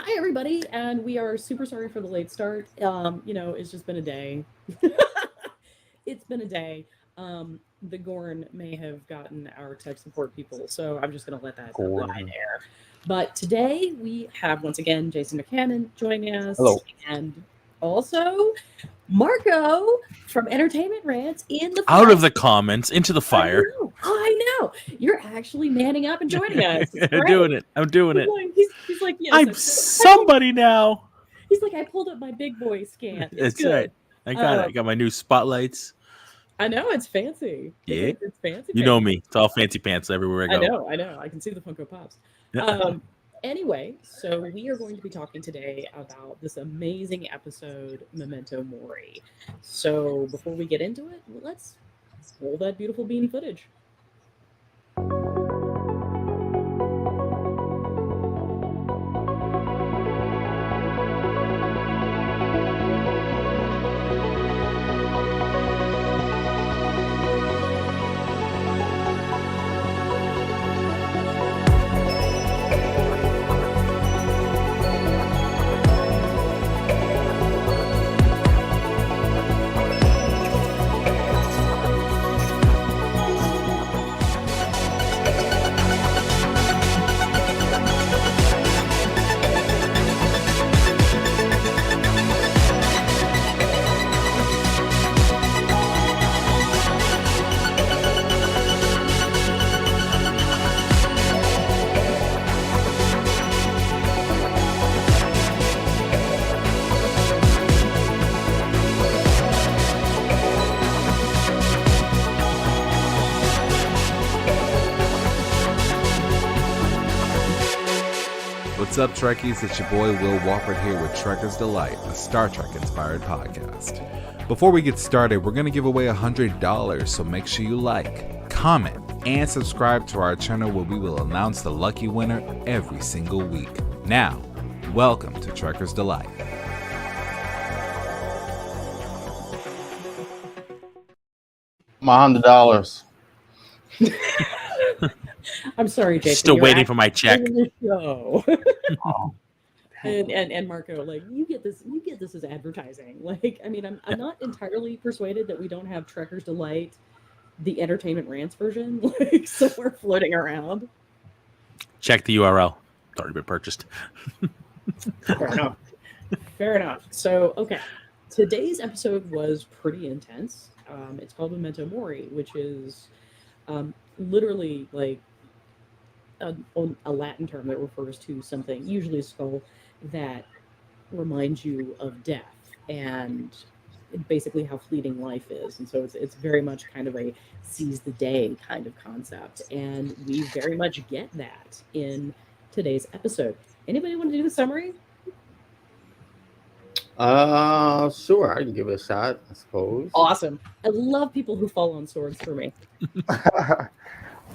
Hi, everybody, and we are super sorry for the late start. It's just been a day. It's been a day. The Gorn may have gotten our tech support people, so I'm just going to let that lie Gordon. there. But today we have once again Jason McCannon joining us, Hello. and also Marco from Entertainment Rants in the Out fire. of the comments into the fire. I know. You're actually manning up and joining us. It's great. Doing it. I'm doing He's it. like, he's like, yes. I'm somebody now. He's like, I pulled up my big boy scan. It's That's right. good. I got it. I got my new spotlights. I know it's fancy. Yeah. It's fancy. You know me. It's all fancy pants everywhere I go. I know. I can see the Funko Pops. Yeah. Anyway, so we are going to be talking today about this amazing episode, Memento Mori. So before we get into it, let's roll that beautiful beanie footage. What's up, Trekkies? It's your boy Wil Wofford here with Trekker's Delight, a Star Trek-inspired podcast. Before we get started, we're going to give away $100, so make sure you like, comment, and subscribe to our channel where we will announce the lucky winner every single week. Now, welcome to Trekker's Delight. My $100. I'm sorry, Jason. Still waiting for my check. Show. And Marco, like you get this as advertising. Like, I mean, I'm not entirely persuaded that we don't have Trekker's Delight, the Entertainment Rants version, like somewhere floating around. Check the URL. It's already been purchased. Fair enough. Fair enough. So, okay. Today's episode was pretty intense. It's called Memento Mori, which is literally like a Latin term that refers to something, usually a skull, that reminds you of death and basically how fleeting life is. And so it's very much kind of a seize the day kind of concept. And we very much get that in today's episode. Anybody want to do the summary? Sure, I can give it a shot, I suppose. Awesome. I love people who fall on swords for me.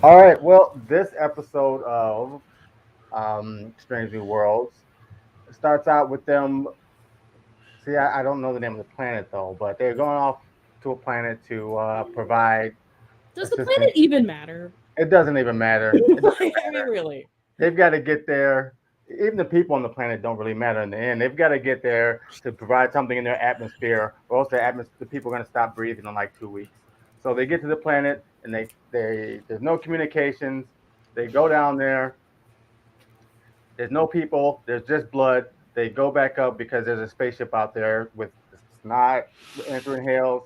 All right. Well, this episode of Strange New Worlds starts out with them. See, I don't know the name of the planet though, but they're going off to a planet to provide. Does the planet even matter? It doesn't even matter. I mean, really. They've got to get there. Even the people on the planet don't really matter in the end. They've got to get there to provide something in their atmosphere, or else the people are going to stop breathing in like 2 weeks. So they get to the planet, and there's no communications. They go down there. There's no people. There's just blood. They go back up because there's a spaceship out there with snot entering hails.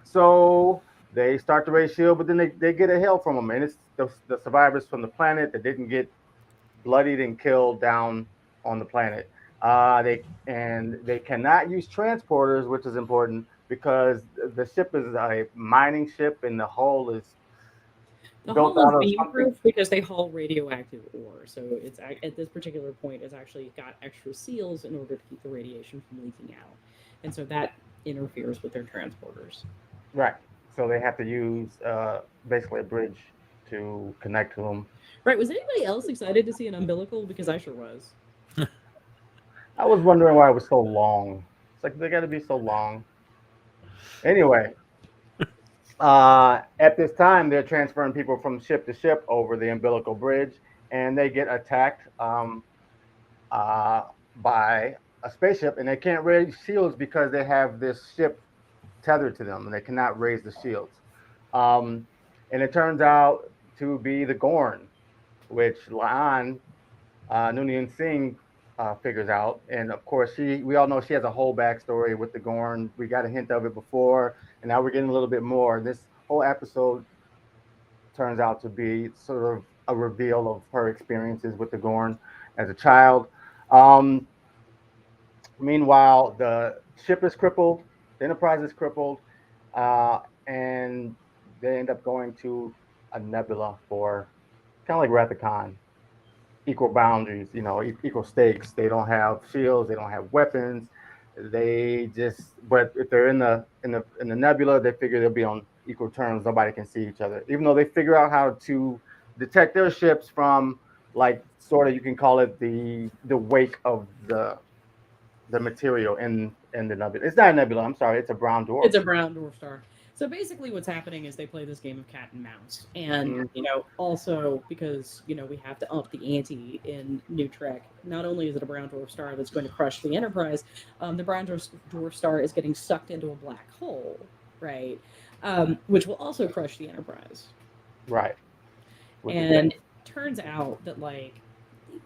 So they start to raise shield, but then they get a hail from them, and it's the survivors from the planet that didn't get bloodied and killed down on the planet. They cannot use transporters, which is important because the ship is a mining ship and the hull is built out of beam-proof because they haul radioactive ore. So it's at this particular point it's actually got extra seals in order to keep the radiation from leaking out, and so that interferes with their transporters. Right. So they have to use basically a bridge to connect to them. Right. Was anybody else excited to see an umbilical? Because I sure was. I was wondering why it was so long. It's like they got to be so long. Anyway, at this time, they're transferring people from ship to ship over the umbilical bridge, and they get attacked by a spaceship, and they can't raise shields because they have this ship tethered to them, and they cannot raise the shields. Um, and it turns out to be the Gorn, which Laan Noonien Singh figures out. And of course, we all know she has a whole backstory with the Gorn. We got a hint of it before, and now we're getting a little bit more. This whole episode turns out to be sort of a reveal of her experiences with the Gorn as a child. Um, Meanwhile, the ship is crippled, the Enterprise is crippled, and they end up going to a nebula for kind of like Wrath of Khan, equal boundaries, equal stakes. They don't have shields, they don't have weapons. They just, but if they're in the nebula, they figure they'll be on equal terms. Nobody can see each other, even though they figure out how to detect their ships from, like, sort of, you can call it the wake of the material in the nebula. It's not a nebula. I'm sorry. It's a brown dwarf. It's a brown dwarf star. So basically, what's happening is they play this game of cat and mouse, and also because we have to up the ante in New Trek. Not only is it a brown dwarf star that's going to crush the Enterprise, the brown dwarf star is getting sucked into a black hole, right? Which will also crush the Enterprise. Right. And it turns out that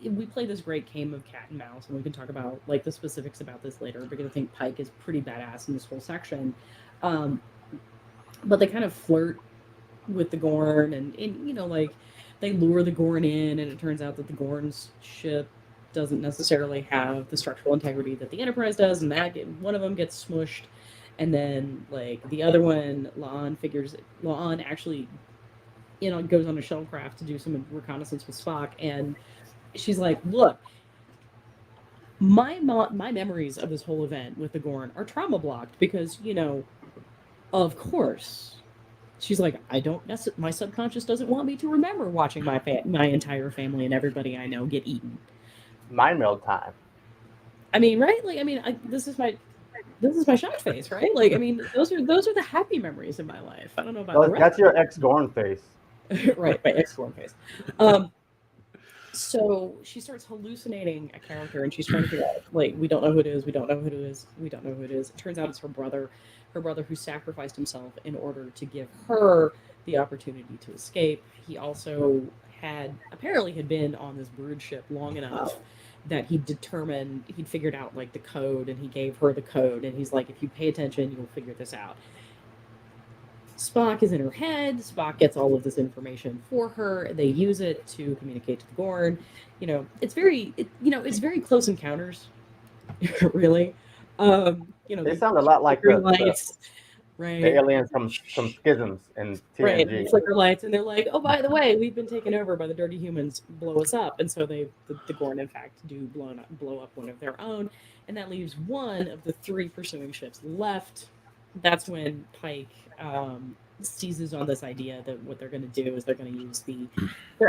we play this great game of cat and mouse, and we can talk about the specifics about this later, because I think Pike is pretty badass in this whole section. But they kind of flirt with the Gorn, and they lure the Gorn in, and it turns out that the Gorn's ship doesn't necessarily have the structural integrity that the Enterprise does, and one of them gets smushed, and then the other one, Laan actually goes on a shuttlecraft to do some reconnaissance with Spock, and she's like, look, my memories of this whole event with the Gorn are trauma blocked because, of course. She's like, my subconscious doesn't want me to remember watching my entire family and everybody I know get eaten. Mind meld time. I mean, right? This is my shock face, right? Those are the happy memories in my life. I don't know about the rest. That's your ex-Gorn face. Right, my ex-Gorn face. So she starts hallucinating a character, and she's trying to figure out, we don't know who it is, we don't know who it is, we don't know who it is. It turns out it's her brother who sacrificed himself in order to give her the opportunity to escape. He also apparently had been on this brood ship long enough that he'd figured out the code, and he gave her the code, and he's like, if you pay attention, you'll figure this out. Spock is in her head. Spock gets all of this information for her. They use it to communicate to the Gorn. It's very close encounters, really. They sound a lot like the lights, right? The aliens from Schisms and TNG. Right, flicker lights, and they're like, oh, by the way, we've been taken over by the dirty humans. Blow us up, and so the Gorn, in fact, do blow up one of their own, and that leaves one of the 3 pursuing ships left. That's when Pike seizes on this idea that what they're going to do is they're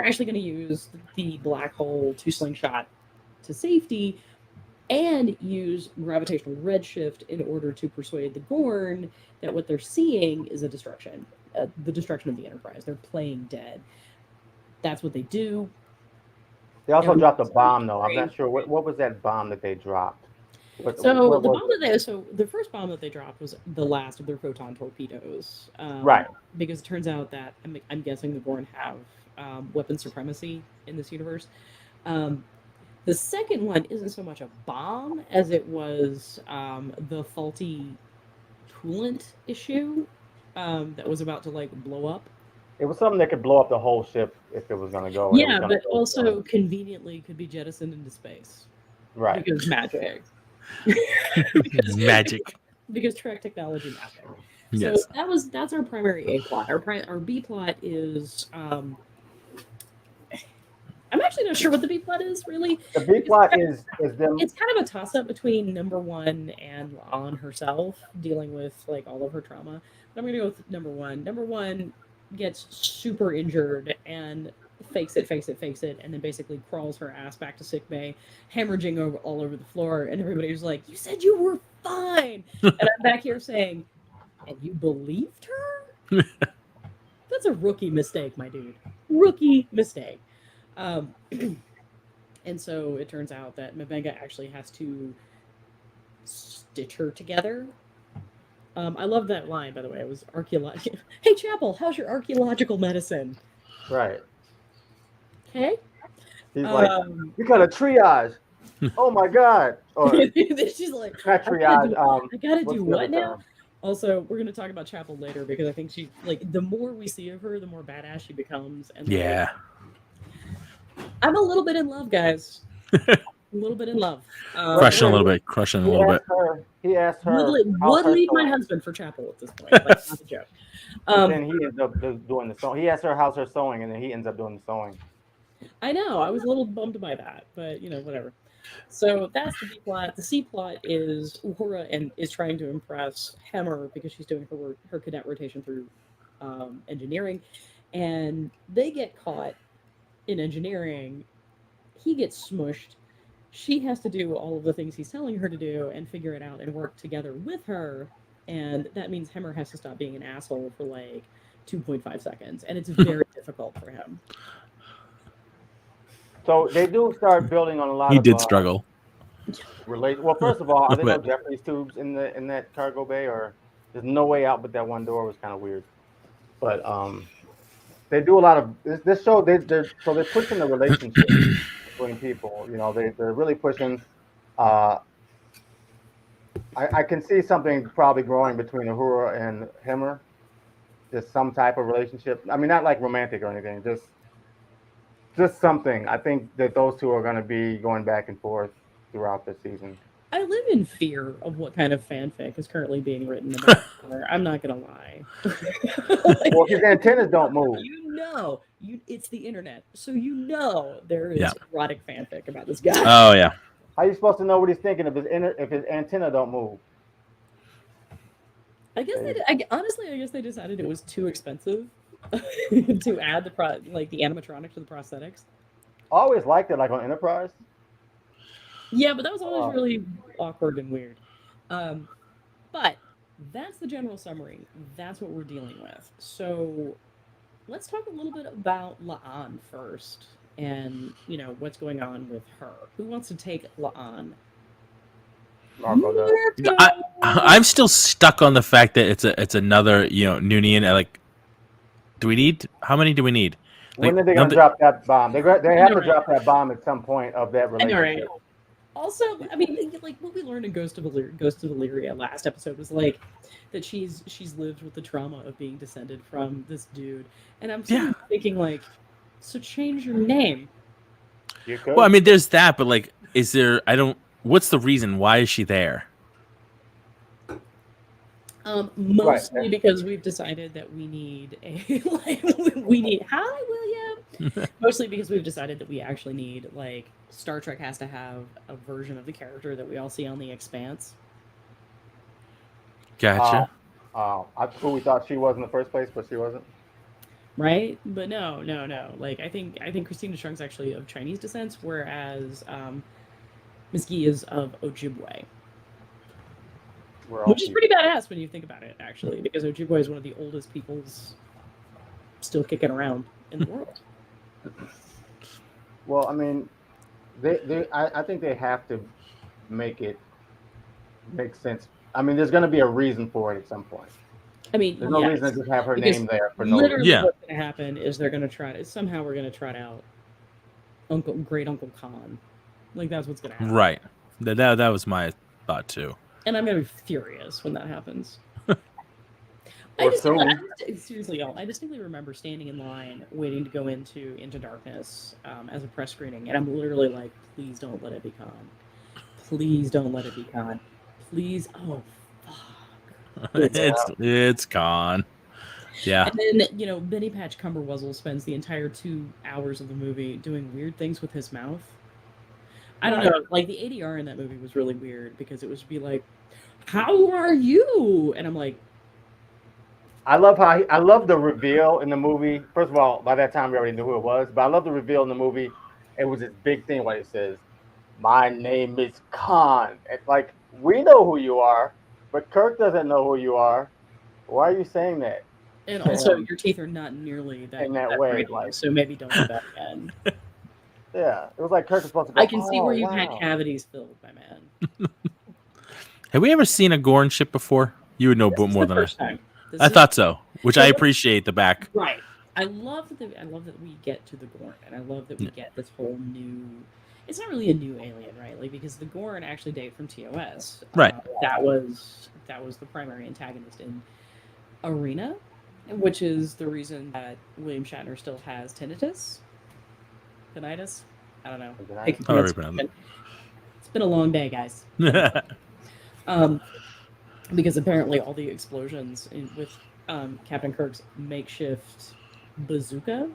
actually going to use the black hole to slingshot to safety, and use gravitational redshift in order to persuade the Gorn that what they're seeing is the destruction of the Enterprise. They're playing dead. That's what they do. They also dropped a bomb, though. I'm not sure what was that bomb that they dropped. The first bomb that they dropped was the last of their photon torpedoes. Right. Because it turns out that I'm guessing the Gorn have weapon supremacy in this universe. The second one isn't so much a bomb as it was the faulty coolant issue that was about to blow up. It was something that could blow up the whole ship if it was going to go. Yeah, but also conveniently could be jettisoned into space. Right. Because magic. Magic. Because Trek technology magic. Yes. So that's our primary A plot. Our B plot is I'm actually not sure what the B plot is, really. The B plot is them. It's kind of a toss up between number 1 and Laan herself dealing with all of her trauma. But I'm gonna go with number 1. Number 1 gets super injured and fakes it, and then basically crawls her ass back to sickbay, hemorrhaging all over the floor, and everybody's like, "You said you were fine," and I'm back here saying, "And you believed her?" That's a rookie mistake, my dude. Rookie mistake. And And so it turns out that Mabenga actually has to stitch her together. I love that line, by the way. It was archaeological. Hey, Chapel, how's your archaeological medicine? Right. Okay. He's like, you got a triage. Oh my God. Or she's like, not triage. I gotta what's do the other what now? term? Also, we're gonna talk about Chapel later because I think she like the more we see of her, the more badass she becomes. And Yeah. I'm a little bit in love, guys. A little bit in love. Crushing a little bit. Crushing a little bit. He asked her. Would leave my husband for Chapel at this point. Like, not a joke. Then he ends up doing the sewing. He asked her how's her sewing, and then he ends up doing the sewing. I know. I was a little bummed by that, but whatever. So that's the B plot. The C plot is Uhura and is trying to impress Hemmer because she's doing her cadet rotation through engineering, and they get caught in engineering. He gets smushed. She has to do all of the things he's telling her to do and figure it out and work together with her. And that means Hemmer has to stop being an asshole for like 2.5 seconds, and it's very difficult for him. So they do start building on a lot. He of did struggle. Well, first of all, are there no Jeffries tubes in that cargo bay, or there's no way out but that one door? Was kind of weird. But they do a lot of this show. They're pushing the relationship between people. They're really pushing. I can see something probably growing between Uhura and Hemmer. Just some type of relationship. I mean, not like romantic or anything. Just something. I think that those two are going to be going back and forth throughout the season. I live in fear of what kind of fanfic is currently being written about her. I'm not gonna lie. Well, his antennas don't move. It's the internet, so there is erotic fanfic about this guy. Oh yeah. How are you supposed to know what he's thinking if his antenna don't move? I guess they decided it was too expensive to add the animatronic to the prosthetics. I always liked it, like on Enterprise. Yeah, but that was always really awkward and weird. But that's the general summary. That's what we're dealing with. So let's talk a little bit about La'an first, and what's going on with her. Who wants to take La'an? I'm still stuck on the fact that it's another Noonian. Like, how many do we need? When are they gonna drop that bomb? They have to drop that bomb at some point of that relationship. Also, I mean, like what we learned in Ghost of Illyria last episode was like that she's lived with the trauma of being descended from this dude, and I'm thinking like, so change your name. You could. Well, I mean, there's that, but like, is there? What's the reason? Why is she there? Mostly because we've decided that we need hi William. Mostly because we've decided that we actually need Star Trek has to have a version of the character that we all see on The Expanse. Gotcha. Who we thought she was in the first place, but she wasn't. Right, but no. I think Christina Chung's actually of Chinese descent, whereas Miss Guy is of Ojibwe. Which is pretty badass when you think about it, actually, because Ojibwe is one of the oldest peoples still kicking around in the world. Well, I mean, I think they have to make it make sense. I mean, there's going to be a reason for it at some point. I mean, there's no reason to just have her name there for no reason. Literally, what's going to happen is they're going to we're going to trot out Great Uncle Khan. Like, that's what's going to happen. Right. That was my thought, too. And I'm going to be furious when that happens. Seriously, y'all, I distinctly remember standing in line waiting to go into Darkness as a press screening, and I'm literally like, please don't let it be Khan. Please don't let it be Khan. Please. Oh, fuck. It's Khan. Yeah. And then, Benny Patch Cumberwuzzle spends the entire 2 hours of the movie doing weird things with his mouth. I don't know. Like, the ADR in that movie was really weird because it would be like, how are you? And I'm like, I love the reveal in the movie. First of all, by that time we already knew who it was, but I love the reveal in the movie. It was this big thing where it says, "My name is Khan." It's like, we know who you are, but Kirk doesn't know who you are. Why are you saying that? And also, your teeth are not nearly that in that way. pretty, so maybe don't do that again. Yeah, it was like Kirk was supposed to go. I can see where you've had wow. cavities filled, my man. Have we ever seen a Gorn ship before? You would know This is more the than I. first time. This I is- thought so, which I So- appreciate the back. Right. I love that we get to the Gorn, and I love that we get this whole new. It's not really a new alien, right? Like because the Gorn actually date from TOS. Right. That was the primary antagonist in Arena, which is the reason that William Shatner still has tinnitus. Tinnitus? I don't know. Pick your However you pronunciation. It's been a long day, guys. Because apparently all the explosions with Captain Kirk's makeshift bazooka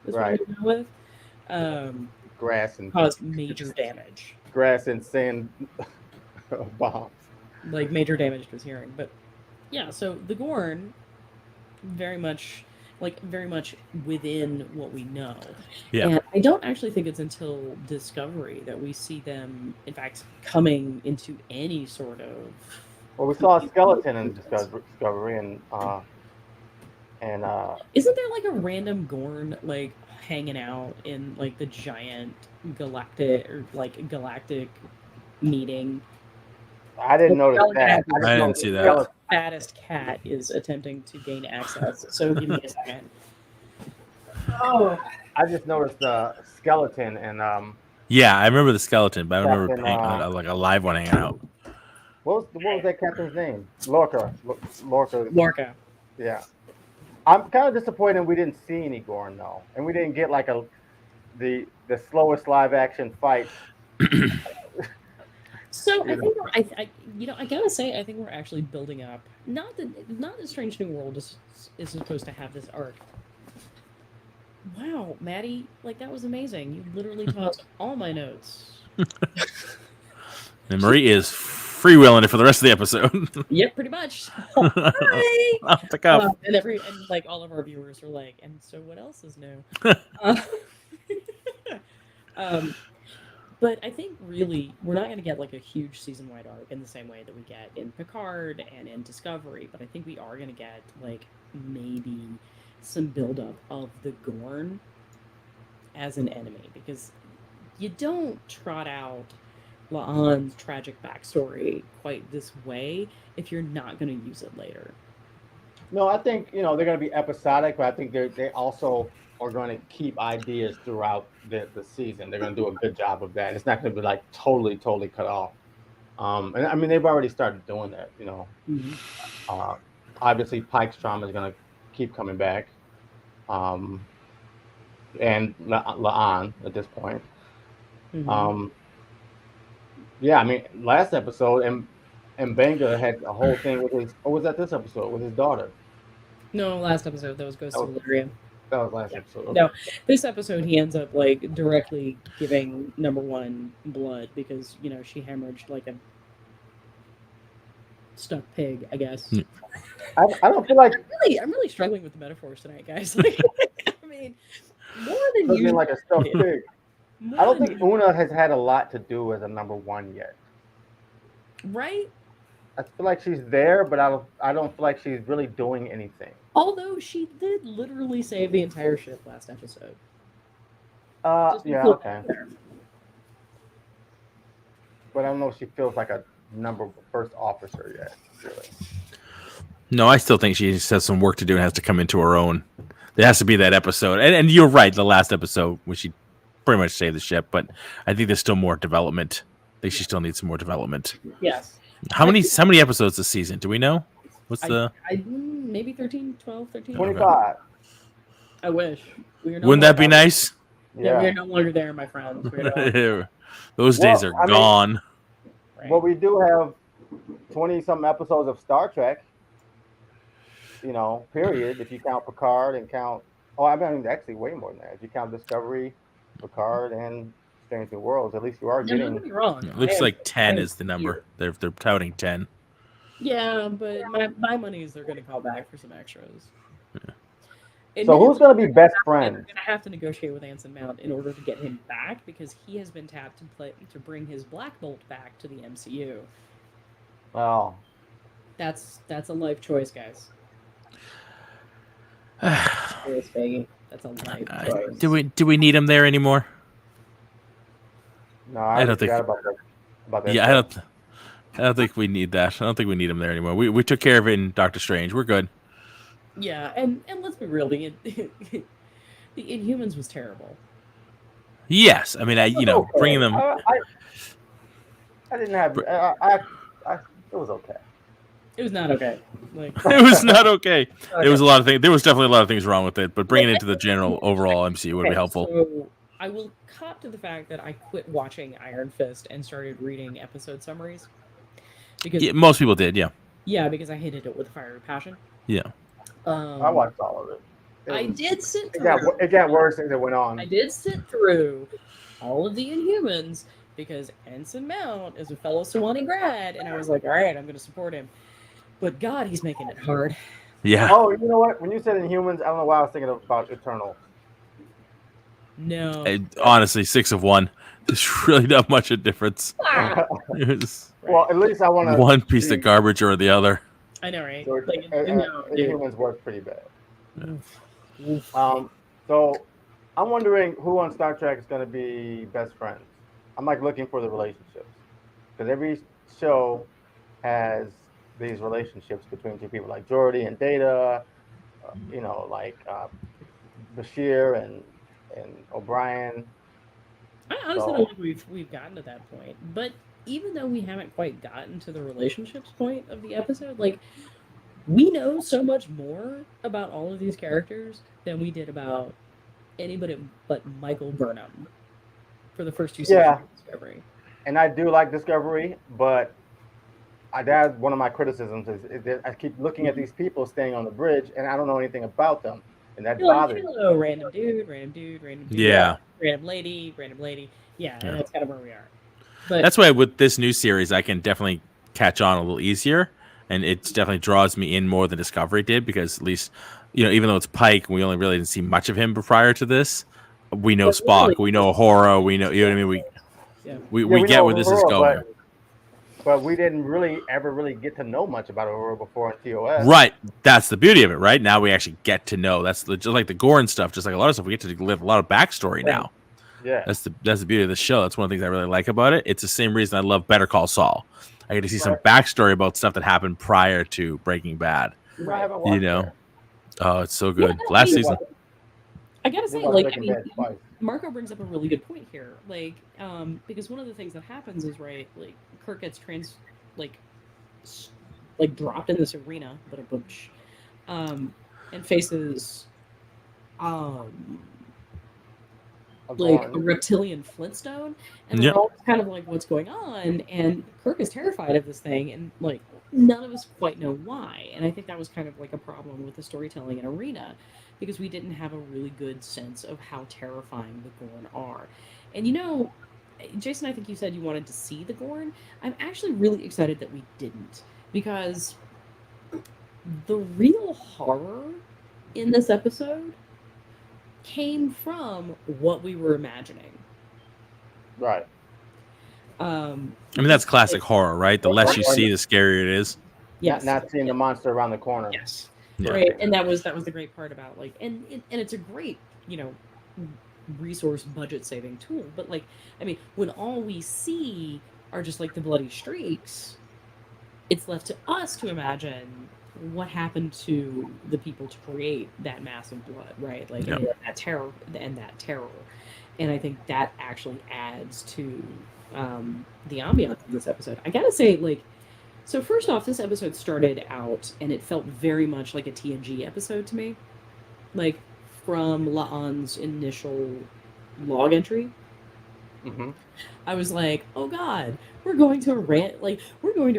is Right. what I'm with. Grass and Caused major damage, sand bombs. like major damage to his hearing. But yeah, so the Gorn, very much within what we know. Yeah. And I don't actually think it's until Discovery that we see them, in fact, coming into any sort of. Well, we saw a skeleton in Discovery, and Isn't there like a random Gorn like hanging out in like the giant galactic meeting? I didn't notice that. I didn't noticed see the that. skeleton. Fattest cat is attempting to gain access. So give me a second. Oh, I just noticed the skeleton, and Yeah, I remember the skeleton, but I don't remember Captain, like a live one hanging out. what was that captain's name? Lorca. Lorca. Yeah. I'm kind of disappointed we didn't see any Gorn though, and we didn't get like the slowest live action fight. So I think I gotta say I think we're actually building up. Not that Strange New World is supposed to have this arc. Wow, Maddie, like that was amazing. You literally tossed all my notes. And Marie is freewheeling it for the rest of the episode. Yep, pretty much. Hi. Off the cuff. And like all of our viewers are like, and so what else is new? But I think really we're not going to get like a huge season-wide arc in the same way that we get in Picard and in Discovery. But I think we are going to get like maybe some buildup of the Gorn as an enemy, because you don't trot out La'an's tragic backstory quite this way if you're not going to use it later. No, I think they're going to be episodic, but I think they also are going to keep ideas throughout the season. They're going to do a good job of that. It's not going to be like totally cut off. And I mean they've already started doing that. Mm-hmm. Obviously Pike's trauma is going to keep coming back, and La'an at this point. Mm-hmm. Yeah, I mean last episode and Benga had a whole thing with his. Or was that this episode with his daughter? No, last episode that was Ghost of Illyria. That was last episode. Okay. No, this episode he ends up like directly giving number one blood because she hemorrhaged like a stuck pig, I guess. I don't feel like I'm really struggling with the metaphors tonight, guys. Like, I mean, more than looking usual. like a stuffed pig. More I don't than think Una has had a lot to do as a number one yet. right. I feel like she's there, but I don't feel like she's really doing anything. Although she did literally save the entire ship last episode. Just Yeah, look okay. there. But I don't know if she feels like a first officer yet, really. No, I still think she has some work to do and has to come into her own. There has to be that episode. And you're right, the last episode when she pretty much saved the ship, but I think there's still more development. I think she still needs some more development. Yes. How many episodes this season? Do we know? What's Maybe 13, 12, 13. 25. I wish. Wouldn't that be nice? Yeah, Yeah. we're no longer there, my friends. We're Those days are I mean- gone. right. Well, we do have 20-some episodes of Star Trek. Period. If you count Picard and count. Oh, I mean, actually, way more than that. If you count Discovery, Picard, and Strange New Worlds, at least you are No, don't getting. get me wrong. It looks I am- like 10 I am is the number. here. They're touting 10. Yeah, but my money is they're going to call back for some extras. Yeah. So who's going to be best They're friends? going to have to negotiate with Anson Mount in order to get him back because he has been tapped to bring his Black Bolt back to the MCU. Oh, That's a life choice, guys. Yes, Faggy. That's a life choice. Do we need him there anymore? No, I I don't think- forgot about that. About that. Yeah, I don't think we need that. I don't think we need him there anymore. We took care of it in Doctor Strange. We're good. Yeah, and let's be real, the Inhumans was terrible. Yes, I mean, Okay. bringing them. I didn't have. It was okay. It was not okay. Like, It was not okay. okay. There was a lot of things. There was definitely a lot of things wrong with it. But bringing it into the general overall MCU would be helpful. So I will cop to the fact that I quit watching Iron Fist and started reading episode summaries because Yeah, most people did. Yeah. because I hated it with fire and passion. Yeah. I watched all of it. I did sit It through. got worse as it went on. I did sit through all of the Inhumans because Ensign Mount is a fellow Sewanee grad, and I was like, all right, I'm going to support him. But God, he's making it hard. Yeah. Oh, you know what? When you said Inhumans, I don't know why I was thinking about Eternal. No. Honestly, 6 of 1. There's really not much of a difference. It was Well, at least I want to. one piece of garbage or the other. I know, right? So, Like, no, dude. Inhumans worked pretty bad. Oof. So I'm wondering who on Star Trek is going to be best friends. I'm like looking for the relationships because every show has these relationships between two people, like Geordi and Data, like Bashir and O'Brien. I honestly don't think we've gotten to that point. But even though we haven't quite gotten to the relationships point of the episode, like, we know so much more about all of these characters than we did about anybody but Michael Burnham for the first 2 seasons of Discovery. And I do like Discovery, but that's one of my criticisms is that I keep looking at these people staying on the bridge, and I don't know anything about them, and that You're like, bothers me. hello, random dude, random dude, random dude, Yeah. random lady. Yeah, Yeah. and that's kind of where we are. But That's why with this new series, I can definitely catch on a little easier. And it definitely draws me in more than Discovery did because at least, even though it's Pike, we only really didn't see much of him prior to this. We know Spock, we know Uhura, we know, you know what I mean? We get where this is going. But we didn't ever really get to know much about Uhura before in TOS. Right. That's the beauty of it, right? Now we actually get to know. That's just like the Gorn stuff, just like a lot of stuff. We get to live a lot of backstory now. Yeah. That's the beauty of the show. That's one of the things I really like about it. It's the same reason I love Better Call Saul. I get to see some backstory about stuff that happened prior to Breaking Bad. I haven't watched that. Oh, it's so good. Yeah, Last season. I gotta say, We watched like, I Breaking mean, Bad twice. Marco brings up a really good point here. Like, because one of the things that happens is, right, like, Kirk gets dropped in this arena, but a bunch, and faces, like a reptilian Flintstone, and they're all kind of like, what's going on? And Kirk is terrified of this thing, and like none of us quite know why. And I think that was kind of like a problem with the storytelling in Arena, because we didn't have a really good sense of how terrifying the Gorn are. And Jason, I think you said you wanted to see the Gorn. I'm actually really excited that we didn't, because the real horror in this episode came from what we were imagining. Right. I mean, that's classic horror, right? The less you see, the scarier it is. Yes. Not seeing the monster around the corner. Yes. Yeah. Right. And that was the great part about, like, and it's a great, resource budget saving tool. But, like, I mean, when all we see are just like the bloody streaks, it's left to us to imagine what happened to the people to create that massive blood, right? Like, and that terror. And I think that actually adds to the ambiance of this episode. I gotta say, like, so first off, this episode started out and it felt very much like a TNG episode to me. Like, from La'an's initial log entry. Mm-hmm. I was like, oh God, we're going to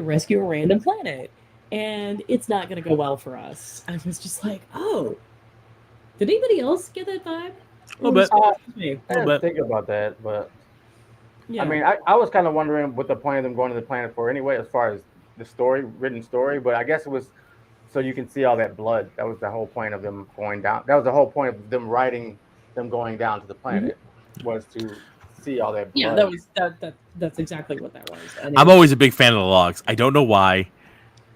rescue a random planet. And it's not going to go well for us. I was just like, oh, did anybody else get that vibe? A little bit. I didn't think about that, but yeah. I mean, I was kind of wondering what the point of them going to the planet for anyway, as far as the written story, but I guess it was so you can see all that blood. That was the whole point of them going down. That was the whole point of them writing them going down to the planet, was to see all that blood. Yeah, that's exactly what that was. And I'm always a big fan of the logs. I don't know why.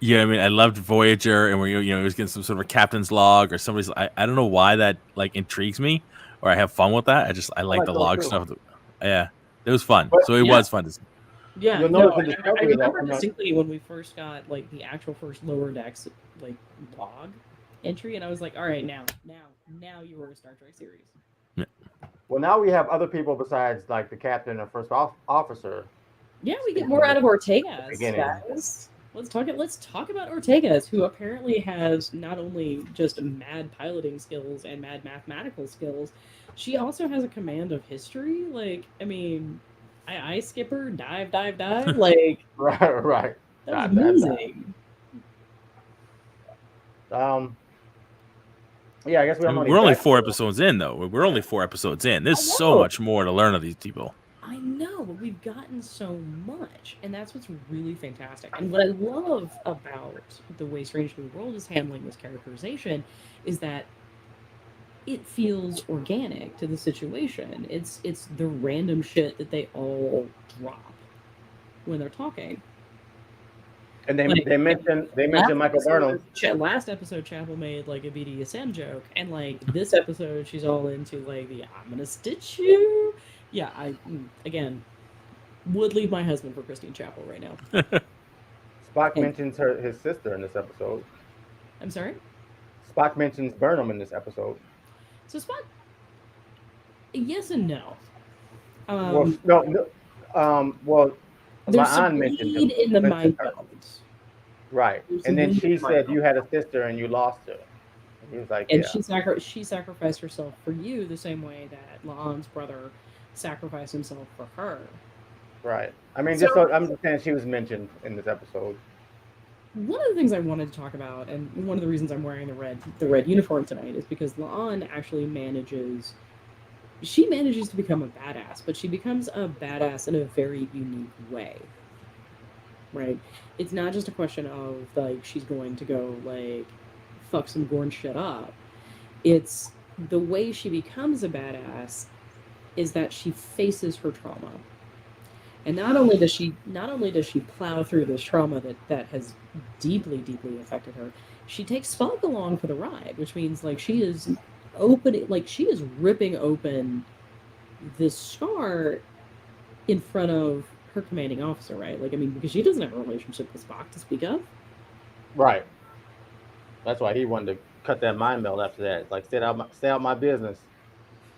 I mean, I loved Voyager, and where it was getting some sort of a captain's log or somebody's. I don't know why that like intrigues me, or I have fun with that. I like the log stuff. Yeah, It was fun. But- So it was fun to see. Yeah, You'll no, notice in I Discovery, though, remember I'm not- distinctly when we first got like the actual first Lower Decks like log entry, and I was like, all right, now you were a Star Trek series. Well, now we have other people besides like the captain or first officer. Yeah, we get more out of Ortegas, Beginning. guys. Let's talk about Ortegas, who apparently has not only just mad piloting skills and mad mathematical skills, she also has a command of history. Like, I mean, I skipper, dive, like Right. that was Dive, dive, amazing. Yeah, I guess we don't know any We're only facts. 4 episodes in, though. We're only 4 episodes in. There's I so know. much more to learn of these people. I know, but we've gotten so much, and that's what's really fantastic. And what I love about the way Strange New World is handling this characterization is that it feels organic to the situation. It's the random shit that they all drop when they're talking. And Like, they mentioned Michael Burnham. Last episode, Chapel made like a BDSM joke, and like this episode, she's all into like the "I'm gonna stitch you." Yeah, again would leave my husband for Christine Chapel right now. Spock mentions his sister in this episode. I'm sorry. Spock mentions Burnham in this episode. So Spock, yes and no. Well, There's my some aunt mentioned bleed in the mind her. bones. Right, There's and then some she bleed in the said mind you had a sister and you lost her. And he was like, And yeah. she sacrificed herself for you the same way that La'an's brother sacrificed himself for her. Right. I mean, So- I'm just saying she was mentioned in this episode. One of the things I wanted to talk about, and one of the reasons I'm wearing the red uniform tonight, is because La'an actually manages to become a badass, but she becomes a badass in a very unique way. Right? It's not just a question of like she's going to go like fuck some Gorn shit up. It's the way she becomes a badass is that she faces her trauma. And not only does she plow through this trauma that has deeply affected her, she takes Spock along for the ride, which means like she is ripping open this scar in front of her commanding officer, right? Like, I mean, because she doesn't have a relationship with Spock to speak of. Right. That's why he wanted to cut that mind meld after that. It's like, stay out my business.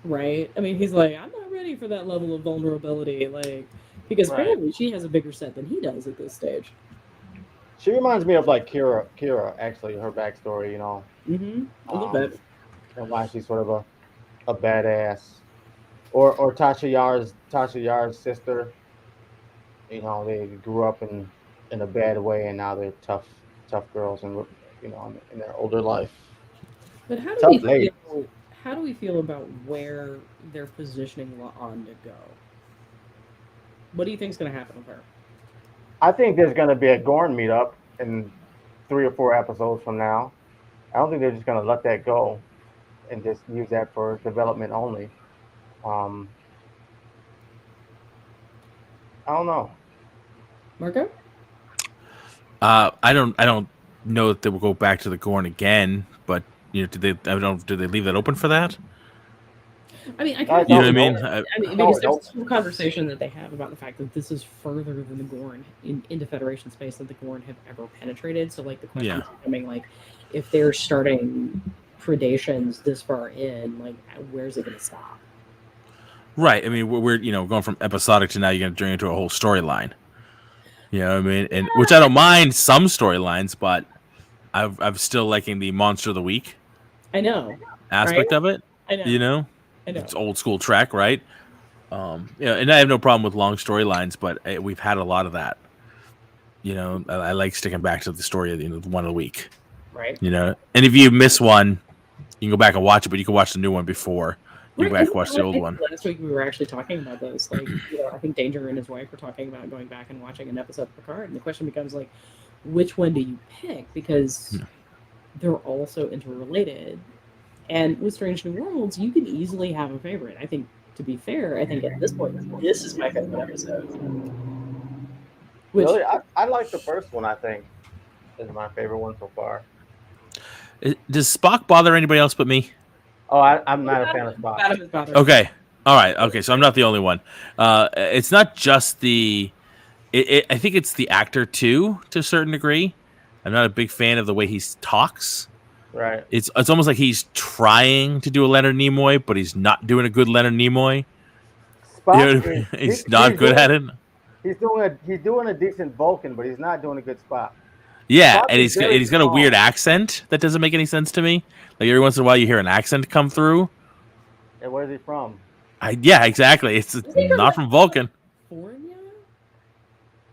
Right? I mean, he's like, I'm not ready for that level of vulnerability, like, because Right. apparently she has a bigger set than he does at this stage. She reminds me of like Kira, actually, her backstory, you know, Mm-hmm. A little bit. and why she's sort of a badass. Or Tasha Yar's sister. You know, they grew up in a bad way, and now they're tough girls, and you know, in their older life. But how Tough lady. do we feel about where they're positioning La'an to go? What do you think's going to happen with her? I think there's going to be a Gorn meetup in 3 or 4 episodes from now. I don't think they're just going to let that go and just use that for development only. I don't know. Marco? I don't know that they will go back to the Gorn again, but you know, did they leave that open for that? I mean, I You kind You know of what I mean? because there's this whole conversation that they have about the fact that this is further than the Gorn into Federation space that the Gorn have ever penetrated. So, like, the question is becoming like, if they're starting predations this far in, like, where's it going to stop? Right. I mean, we're going from episodic to now you're going to turn into a whole storyline. You know what I mean? And which I don't mind some storylines, but I'm still liking the Monster of the Week I know. aspect Right? of it. I know. You know, I know. it's old school Trek, right? And I have no problem with long storylines, but we've had a lot of that. You know, I like sticking back to the story of the one a the week. Right. You know, and if you miss one, you can go back and watch it, but you can watch the new one before you go back and watch the old one. Last week we were actually talking about this. Like, I think Danger and his wife were talking about going back and watching an episode of Picard, and the question becomes like, which one do you pick? Because they're all so interrelated. And with Strange New Worlds, you can easily have a favorite. I think, to be fair, at this point, this is my favorite episode. Which, Really, I like the first one. I think is my favorite one so far. Does Spock bother anybody else but me? Oh, I'm not a fan of Spock. Adam is bothered. Okay, All right. Okay. So I'm not the only one. It's not just the. I think it's the actor too, to a certain degree. I'm not a big fan of the way he talks. Right. It's almost like he's trying to do a Leonard Nimoy, but he's not doing a good Leonard Nimoy. You know Spock what I is mean? He's not good at it. he's doing a decent Vulcan, but he's not doing a good Spock. Yeah, Spock and is very he's got a weird calm. accent that doesn't make any sense to me. Like every once in a while, you hear an accent come through. And where's he from? Yeah, exactly. It's Is he from not from Vulcan. California?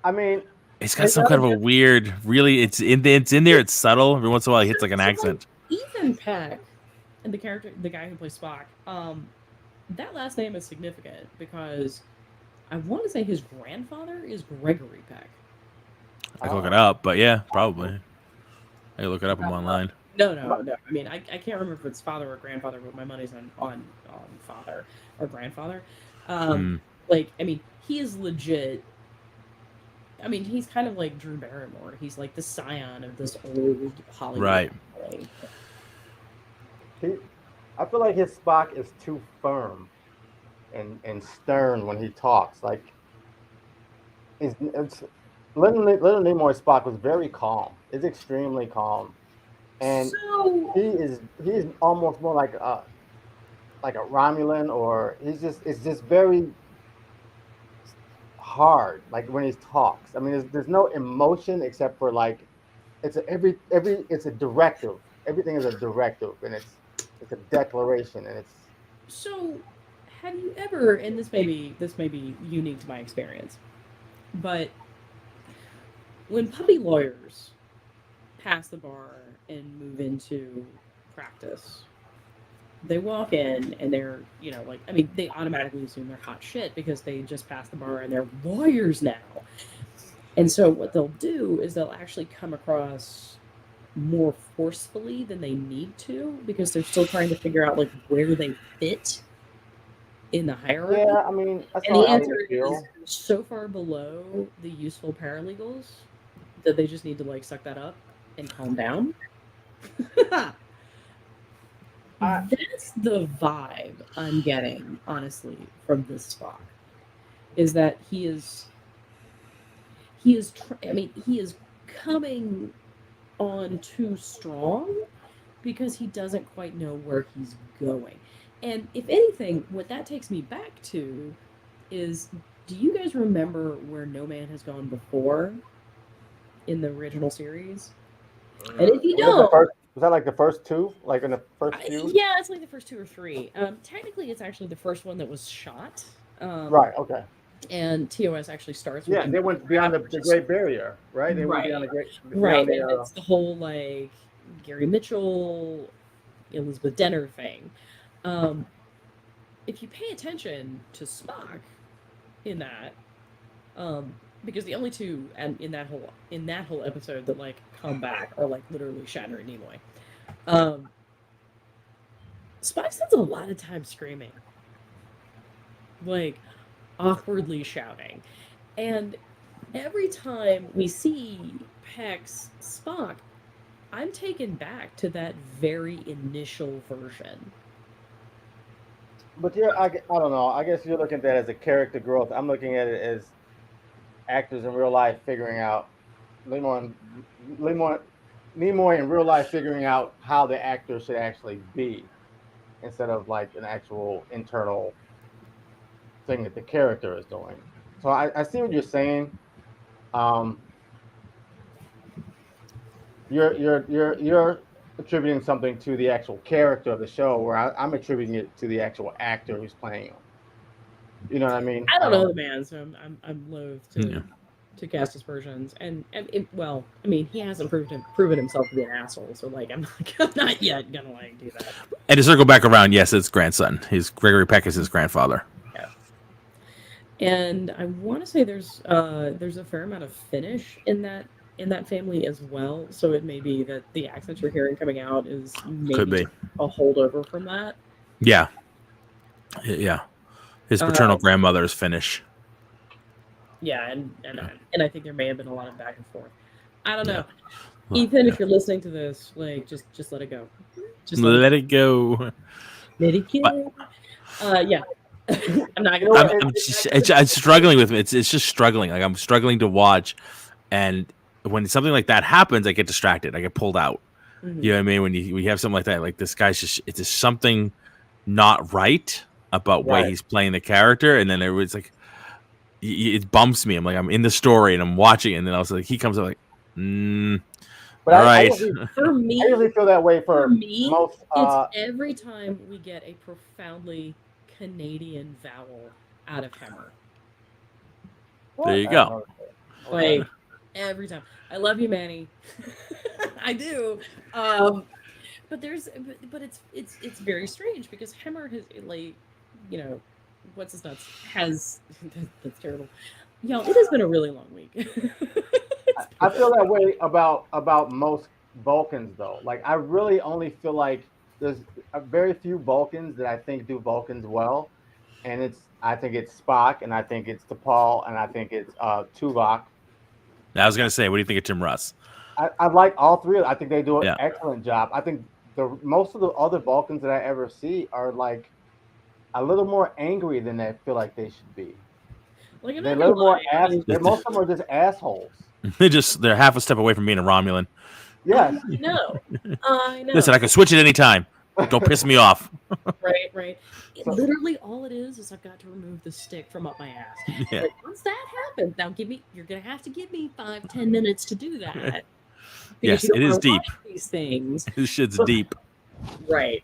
I mean, It's got some kind of a weird. Really, it's in there. It's subtle. Every once in a while, he hits like an So, accent. Ethan Peck, and the guy who plays Spock, that last name is significant because I want to say his grandfather is Gregory Peck. I can look it up, but yeah, probably. I can look it up. I'm online. No. I mean, I can't remember if it's father or grandfather, but my money's on father or grandfather. Like, I mean, he is legit. I mean, he's kind of like Drew Barrymore. He's like the scion of this old Hollywood. Right. Family. I feel like his Spock is too firm and stern when he talks. Like, it's Little Nimoy's Spock was very calm. It's extremely calm, and So he's almost more like a Romulan, or it's just very hard. Like when he talks, I mean, there's no emotion except for like it's a directive. Everything is a directive, and it's a declaration, and it's. So, have you ever? And this may be unique to my experience, but when puppy lawyers pass the bar and move into practice, they walk in and they're, like, I mean, they automatically assume they're hot shit because they just passed the bar and they're lawyers now. And so what they'll do is they'll actually come across more forcefully than they need to because they're still trying to figure out, like, where they fit in the hierarchy. Yeah, I mean, that's And the how I answer would is feel. so far below the useful paralegals that they just need to, like, suck that up and calm down. That's the vibe I'm getting, honestly, from this Spock. Is that he is coming on too strong because he doesn't quite know where he's going. And if anything, what that takes me back to is, do you guys remember where No Man Has Gone before in the original series? And if you don't, was that like the first two? Like in the first few? yeah, it's like the first 2 or 3. Technically, it's actually the first one that was shot. Right. Okay. And TOS actually starts with. Yeah, they went beyond the Great Barrier, right? They went beyond the Great. Right, and it's the whole like Gary Mitchell, Elizabeth Denner thing. If you pay attention to Spock in that, because the only two and in that whole episode that like come back are like literally Shatner and Nimoy. Spock spends a lot of time screaming, like awkwardly shouting, and every time we see Peck's Spock, I'm taken back to that very initial version. But yeah, I don't know. I guess you're looking at that as a character growth. I'm looking at it as actors in real life figuring out Nimoy in real life figuring out how the actor should actually be, instead of like an actual internal thing that the character is doing. So I see what you're saying. You're attributing something to the actual character of the show, where I'm attributing it to the actual actor who's playing him. You know what I mean? I don't know the man, so I'm loath to cast aspersions. And well, I mean, he hasn't proven himself to be an asshole, so like I'm not yet gonna like do that. And to circle back around, yes, it's grandson. Gregory Peck is his grandfather. Yeah. And I want to say there's a fair amount of Finnish in that family as well, so it may be that the accent you're hearing coming out is maybe a holdover from that. Yeah. His paternal grandmother is Finnish. Yeah, and I think there may have been a lot of back and forth. I don't know. Yeah. Ethan, if you're listening to this, like just let it go. Just let it go. Let it go. Yeah. I'm not You know gonna. what, I'm struggling with it. It's just struggling. Like I'm struggling to watch, and when something like that happens, I get distracted. I get pulled out. Mhm. You know what I mean? When you have something like that, like this guy's it's just something not right about way Right. he's playing the character, and then it was like it bumps me. I'm in the story and I'm watching it, and then I was like, he comes up like, But all I right. For I me, usually feel that way for for me, most. it's every time we get a profoundly Canadian vowel out of Hemmer. What? There you I go. don't know. Like every time. I love you, Manny. I do. But but it's very strange because Hemmer has like, you know, what's his nuts has that's terrible. Yo, it has been a really long week. I feel that way about most Vulcans though. Like I really only feel like there's a very few Vulcans that I think do Vulcans well, and I think it's Spock, and I think it's T'Pol, and I think it's Tuvok. I was gonna say, what do you think of Tim Russ? I like all three of them. I think they do an Yeah. excellent job. I think the most of the other Vulcans that I ever see are like a little more angry than I feel like they should be. Like I'm They're a not gonna little more lie. I mean, most of them are just assholes. They're half a step away from being a Romulan. Yes. I know. I know. Listen, I can switch at any time. Don't piss me off. Right. So- Literally, all it is I've got to remove the stick from up my ass. Yeah. Like, once that happens, now you're gonna have to give me 5-10 minutes to do that. Yes, Because you don't it is wanna deep. watch these things. This shit's deep. Right.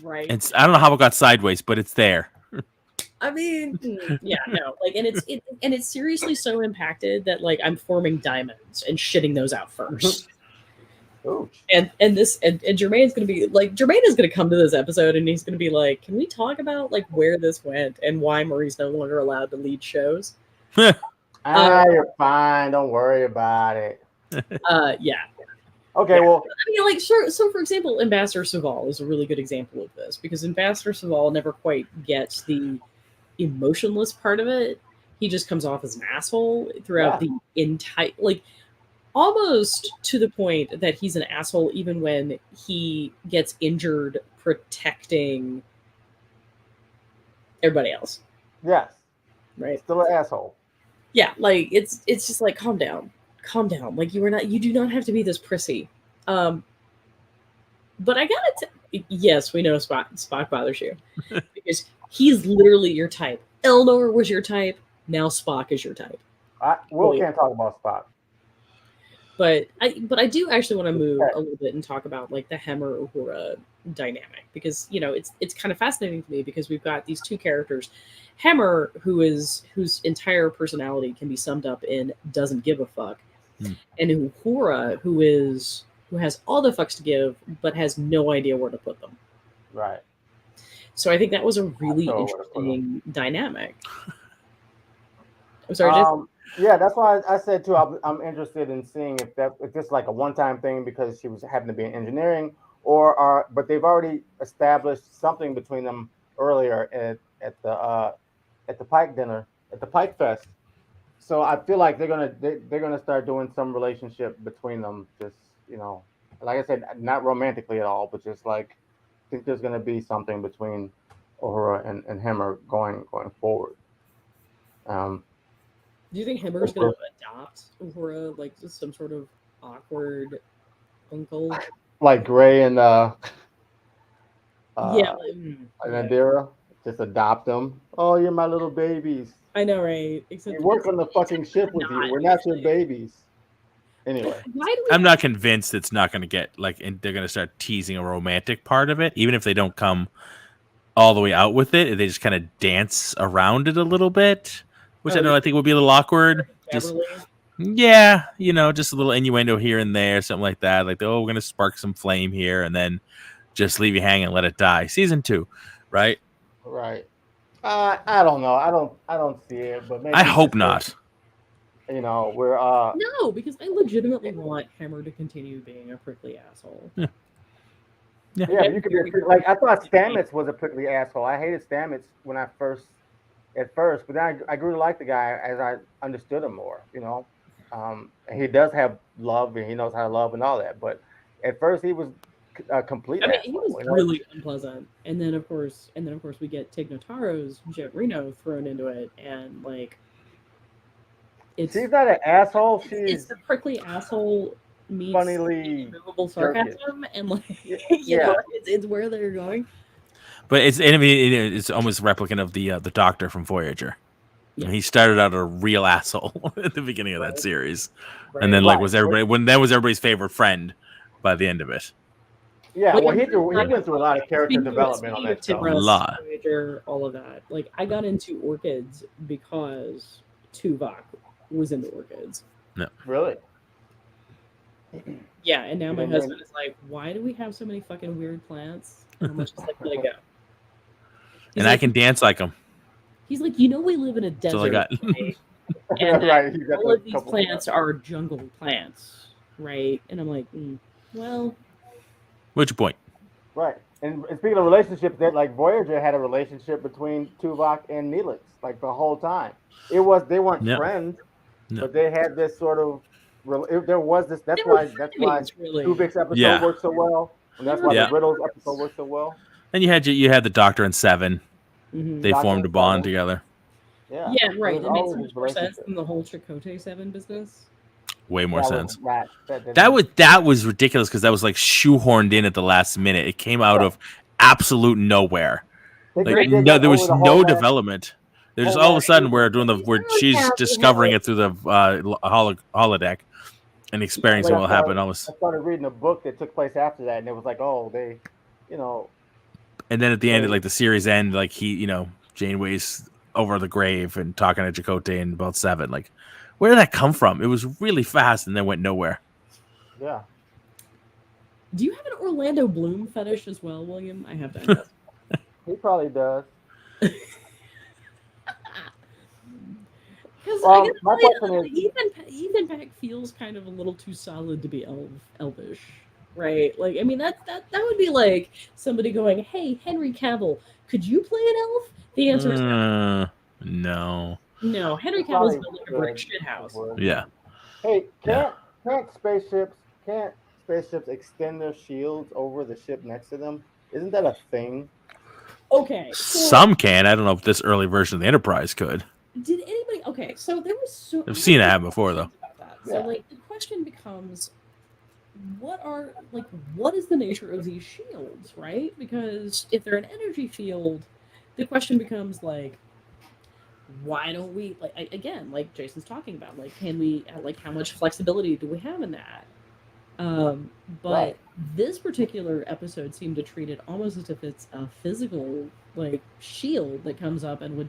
Right. I don't know how it got sideways, but it's there. I mean, yeah, no, like, and it's seriously so impacted that like I'm forming diamonds and shitting those out first. Ouch. And Jermaine's gonna be like, Jermaine is gonna come to this episode and he's gonna be like, can we talk about like where this went and why Marie's no longer allowed to lead shows? You're fine. Don't worry about it. Yeah. Okay, Yeah. well, I mean, like, sure. So, for example, Ambassador Saval is a really good example of this because Ambassador Saval never quite gets the emotionless part of it. He just comes off as an asshole throughout the entire, like, almost to the point that he's an asshole even when he gets injured protecting everybody else. yes, Right. still an asshole. Yeah, like it's just like calm down. Like you do not have to be this prissy. But I gotta yes, we know Spock bothers you. Because he's literally your type. Elnor was your type, now Spock is your type. Will can't talk about Spock. But I do actually want to move a little bit and talk about like the Hemmer Uhura dynamic because it's kind of fascinating to me because we've got these two characters, Hemmer, whose entire personality can be summed up in doesn't give a fuck, and Uhura, who has all the fucks to give but has no idea where to put them. Right. So I think that was a really interesting dynamic. I'm sorry. Yeah, that's why I said too. I'm interested in seeing if this is like a one-time thing because she was happened to be in engineering, but they've already established something between them earlier at the Pike dinner at the Pike Fest. So I feel like they're gonna start doing some relationship between them. Just like I said, not romantically at all, but just like I think there's gonna be something between Uhura and Hemmer going forward. Do you think Hemmer's going to adopt Uhura, like just some sort of awkward uncle? Like Gray and Adira, just adopt them. Oh, you're my little babies. I know, right? Except we work on the fucking ship with you. We're not your babies. Anyway, I'm not convinced it's not going to get like, and they're going to start teasing a romantic part of it, even if they don't come all the way out with it. They just kind of dance around it a little bit, which I think would be a little awkward. Just, yeah, just a little innuendo here and there, something like that. Like, we're going to spark some flame here, and then just leave you hanging and let it die. Season 2, right? Right. I don't know. I don't see it, but maybe I hope not. We're no, because I legitimately want Hemmer to continue being a prickly asshole. Yeah, you could be like I thought Stamets was a prickly asshole. I hated Stamets at first, but then I grew to like the guy as I understood him more. And he does have love and he knows how to love and all that. But at first he was complete. I mean, he was asshole, you know? really unpleasant. And then of course we get Tig Notaro's Jet Reno thrown into it, and like it's She's not an asshole. it's She's the prickly asshole meets funnily immovable jerkish. sarcasm, and like Yeah. it's where they're going. But it's almost replicant of the Doctor from Voyager. Yeah. He started out a real asshole at the beginning of that series, Right. and then like Right. was everybody's favorite friend by the end of it. Yeah, Like, well, he went through a lot of character Speaking of- development on speaking of that Tim show. Russ, Lot. Voyager, all of that. Like, I got into orchids because Tuvok was into orchids. Really? Yeah, and now my And husband is like, "Why do we have so many fucking weird plants?" And I'm just like, "Let it go." He's And I like, can dance like him. He's like, "You know, we live in a desert, all I got. right? And Right, he's got all the of these couple- plants are jungle plants, right?" And I'm like, "Well, What's your point? Right. And speaking of relationships, that like Voyager had a relationship between Tuvok and Neelix like the whole time. They weren't Yeah. friends, No. but they had this sort of. There was this. That's they were why. frenemies, really." Tuvok's episode Yeah. worked so well, and that's why Yeah. the Riddles episode worked so well. And you had the Doctor and Seven. Mhm. They Doctor formed a and bond Seven. together. Yeah. Yeah, right. It That was makes always so much this more sense relationship. than the whole Chakotay 7 business. Way more That sense. was right. That That was ridiculous because that was like shoehorned in at the last minute. It came out of absolute nowhere. They Like did that no, there was over the no whole last- development. There's just whole all of a last sudden season. we're doing where she's discovering it through the holodeck and experiencing Like, what happened. Almost, I started reading a book that took place after that, and it was like, oh, they, you know, and then at the end, like the series end, like Janeway's over the grave and talking to Chakotay and about Seven. Like, where did that come from? It was really fast and then went nowhere. yeah. Do you have an Orlando Bloom fetish as well, William? I have to ask. He probably does. Because Well, I guess my question is- Ethan Peck feels kind of a little too solid to be elvish, right? Like, I mean, that would be like somebody going, "Hey, Henry Cavill, could you play an elf?" The answer is no. No. No, Henry Probably Cavill's built like a brick shit house. Yeah. Hey, Yeah. can't spaceships extend their shields over the ship next to them? Isn't that a thing? Okay, so Some can. I don't know if this early version of the Enterprise could. did anybody? Okay, so there was so I've seen it happen before, though. about that. Yeah. So like the question becomes, what is the nature of these shields, right? Because if they're an energy field, the question becomes like, why don't we again, like Jason's talking about, like, can we, like, how much flexibility do we have in that? But Right. this particular episode seemed to treat it almost as if it's a physical, like, shield that comes up and would,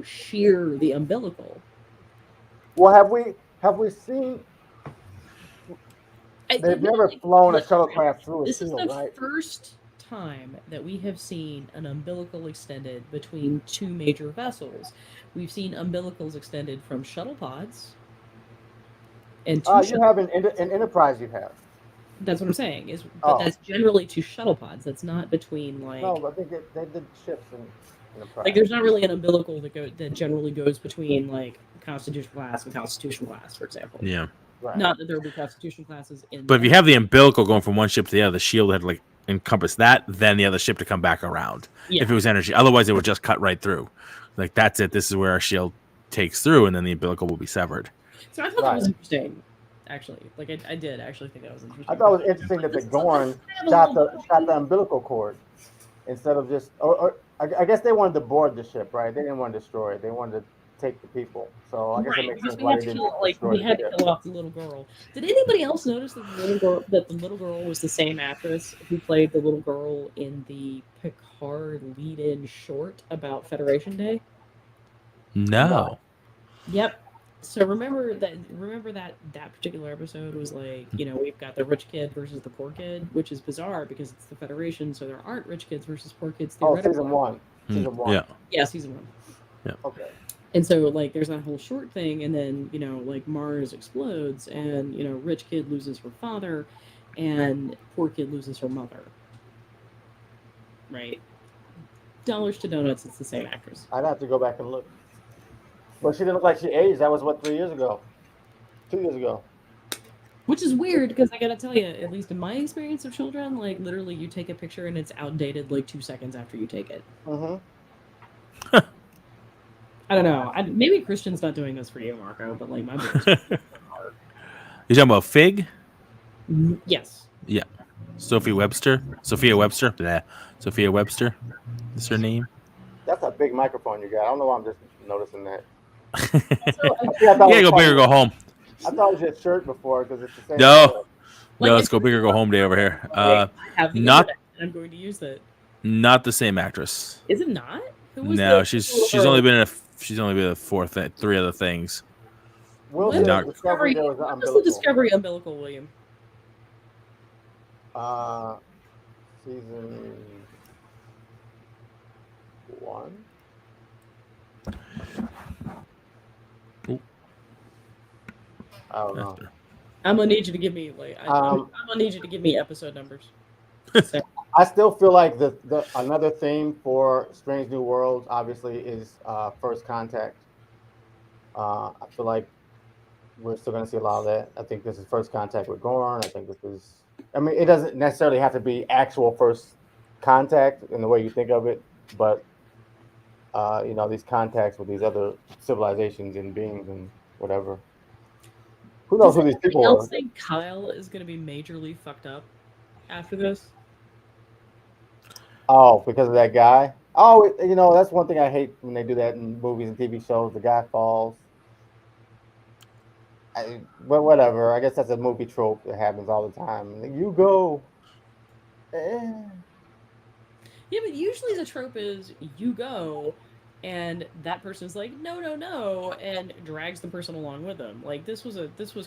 shear the umbilical. Well, have we seen? They've never flown a shuttlecraft through a This is shield, the right? first time that we have seen an umbilical extended between two major vessels. We've seen umbilicals extended from shuttle pods. And You have an Enterprise. You have. that's what I'm saying. But Oh. that's generally to shuttle pods. That's not between like No, I think they did ships in Enterprise. like there's not really an umbilical that generally goes between like Constitution class and Constitution class, for example. Yeah. Right. Not that there will be Constitution classes in. But if you have the umbilical going from one ship to the other, the shield had like encompass that, then the other ship to come back around. Yeah. If it was energy, otherwise it would just cut right through. Like that's it. This is where our shield takes through, and then the umbilical will be severed. So I thought that was Right. interesting. Actually, like I did actually think that was interesting. I thought it was interesting that the Gorn shot the umbilical cord instead of just. Or I guess they wanted to board the ship, right? They didn't want to destroy it. They wanted to take the people. So I guess it Right, makes because sense we why had they to didn't kill, like, destroy we the had to ship. kill off the little girl. Did anybody else notice that the little girl was the same actress who played the little girl in the Picard lead-in short about Federation Day? No. Yep. So remember that particular episode was like, we've got the rich kid versus the poor kid, which is bizarre because it's the Federation, so there aren't rich kids versus poor kids Oh, theoretically. season one. Season one. Yeah. Yeah, season 1. Okay. And so, like, there's that whole short thing, and then, like, Mars explodes, and, rich kid loses her father, and poor kid loses her mother. Right? Dollars to donuts, it's the same actress. I'd have to go back and look. But she didn't look like she aged. That was, 3 years ago? 2 years ago. Which is weird because I gotta tell you, at least in my experience of children, like literally you take a picture and it's outdated like 2 seconds after you take it. Mm-hmm. I don't know. Maybe Christian's not doing this for you, Marco, but like my boys. You talking about Fig? Yes. Yeah. Sophia Webster. Blah. Sophia Webster. Is her name? That's a big microphone you got. I don't know why I'm just noticing that. So, You gotta go big or go home. I thought it was your shirt before because it's the same. No. color. No, let's go big or go home day over here. I have the not- internet, and I'm going to use that. Not the same actress. Is it not? Who was No, the- she's only been in a three other things. Wilson Not- discovered there was an What was the umbilical. Discovery umbilical, William? Season 1. Ooh. I don't know. I'm gonna need you to give me I'm gonna need you to give me episode numbers. So, I still feel like the another theme for Strange New Worlds obviously is First Contact. I feel like we're still going to see a lot of that. I think this is First Contact with Gorn. I think this is. I mean, it doesn't necessarily have to be actual First Contact in the way you think of it, but these contacts with these other civilizations and beings and whatever. Who knows who these people I are? think Kyle is gonna be majorly fucked up after this. Oh, because of that guy. Oh, that's one thing I hate when they do that in movies and TV shows. The guy falls. But whatever. I guess that's a movie trope that happens all the time. You go. Yeah, but usually the trope is you go, and that person's like, no, and drags the person along with them. Like this was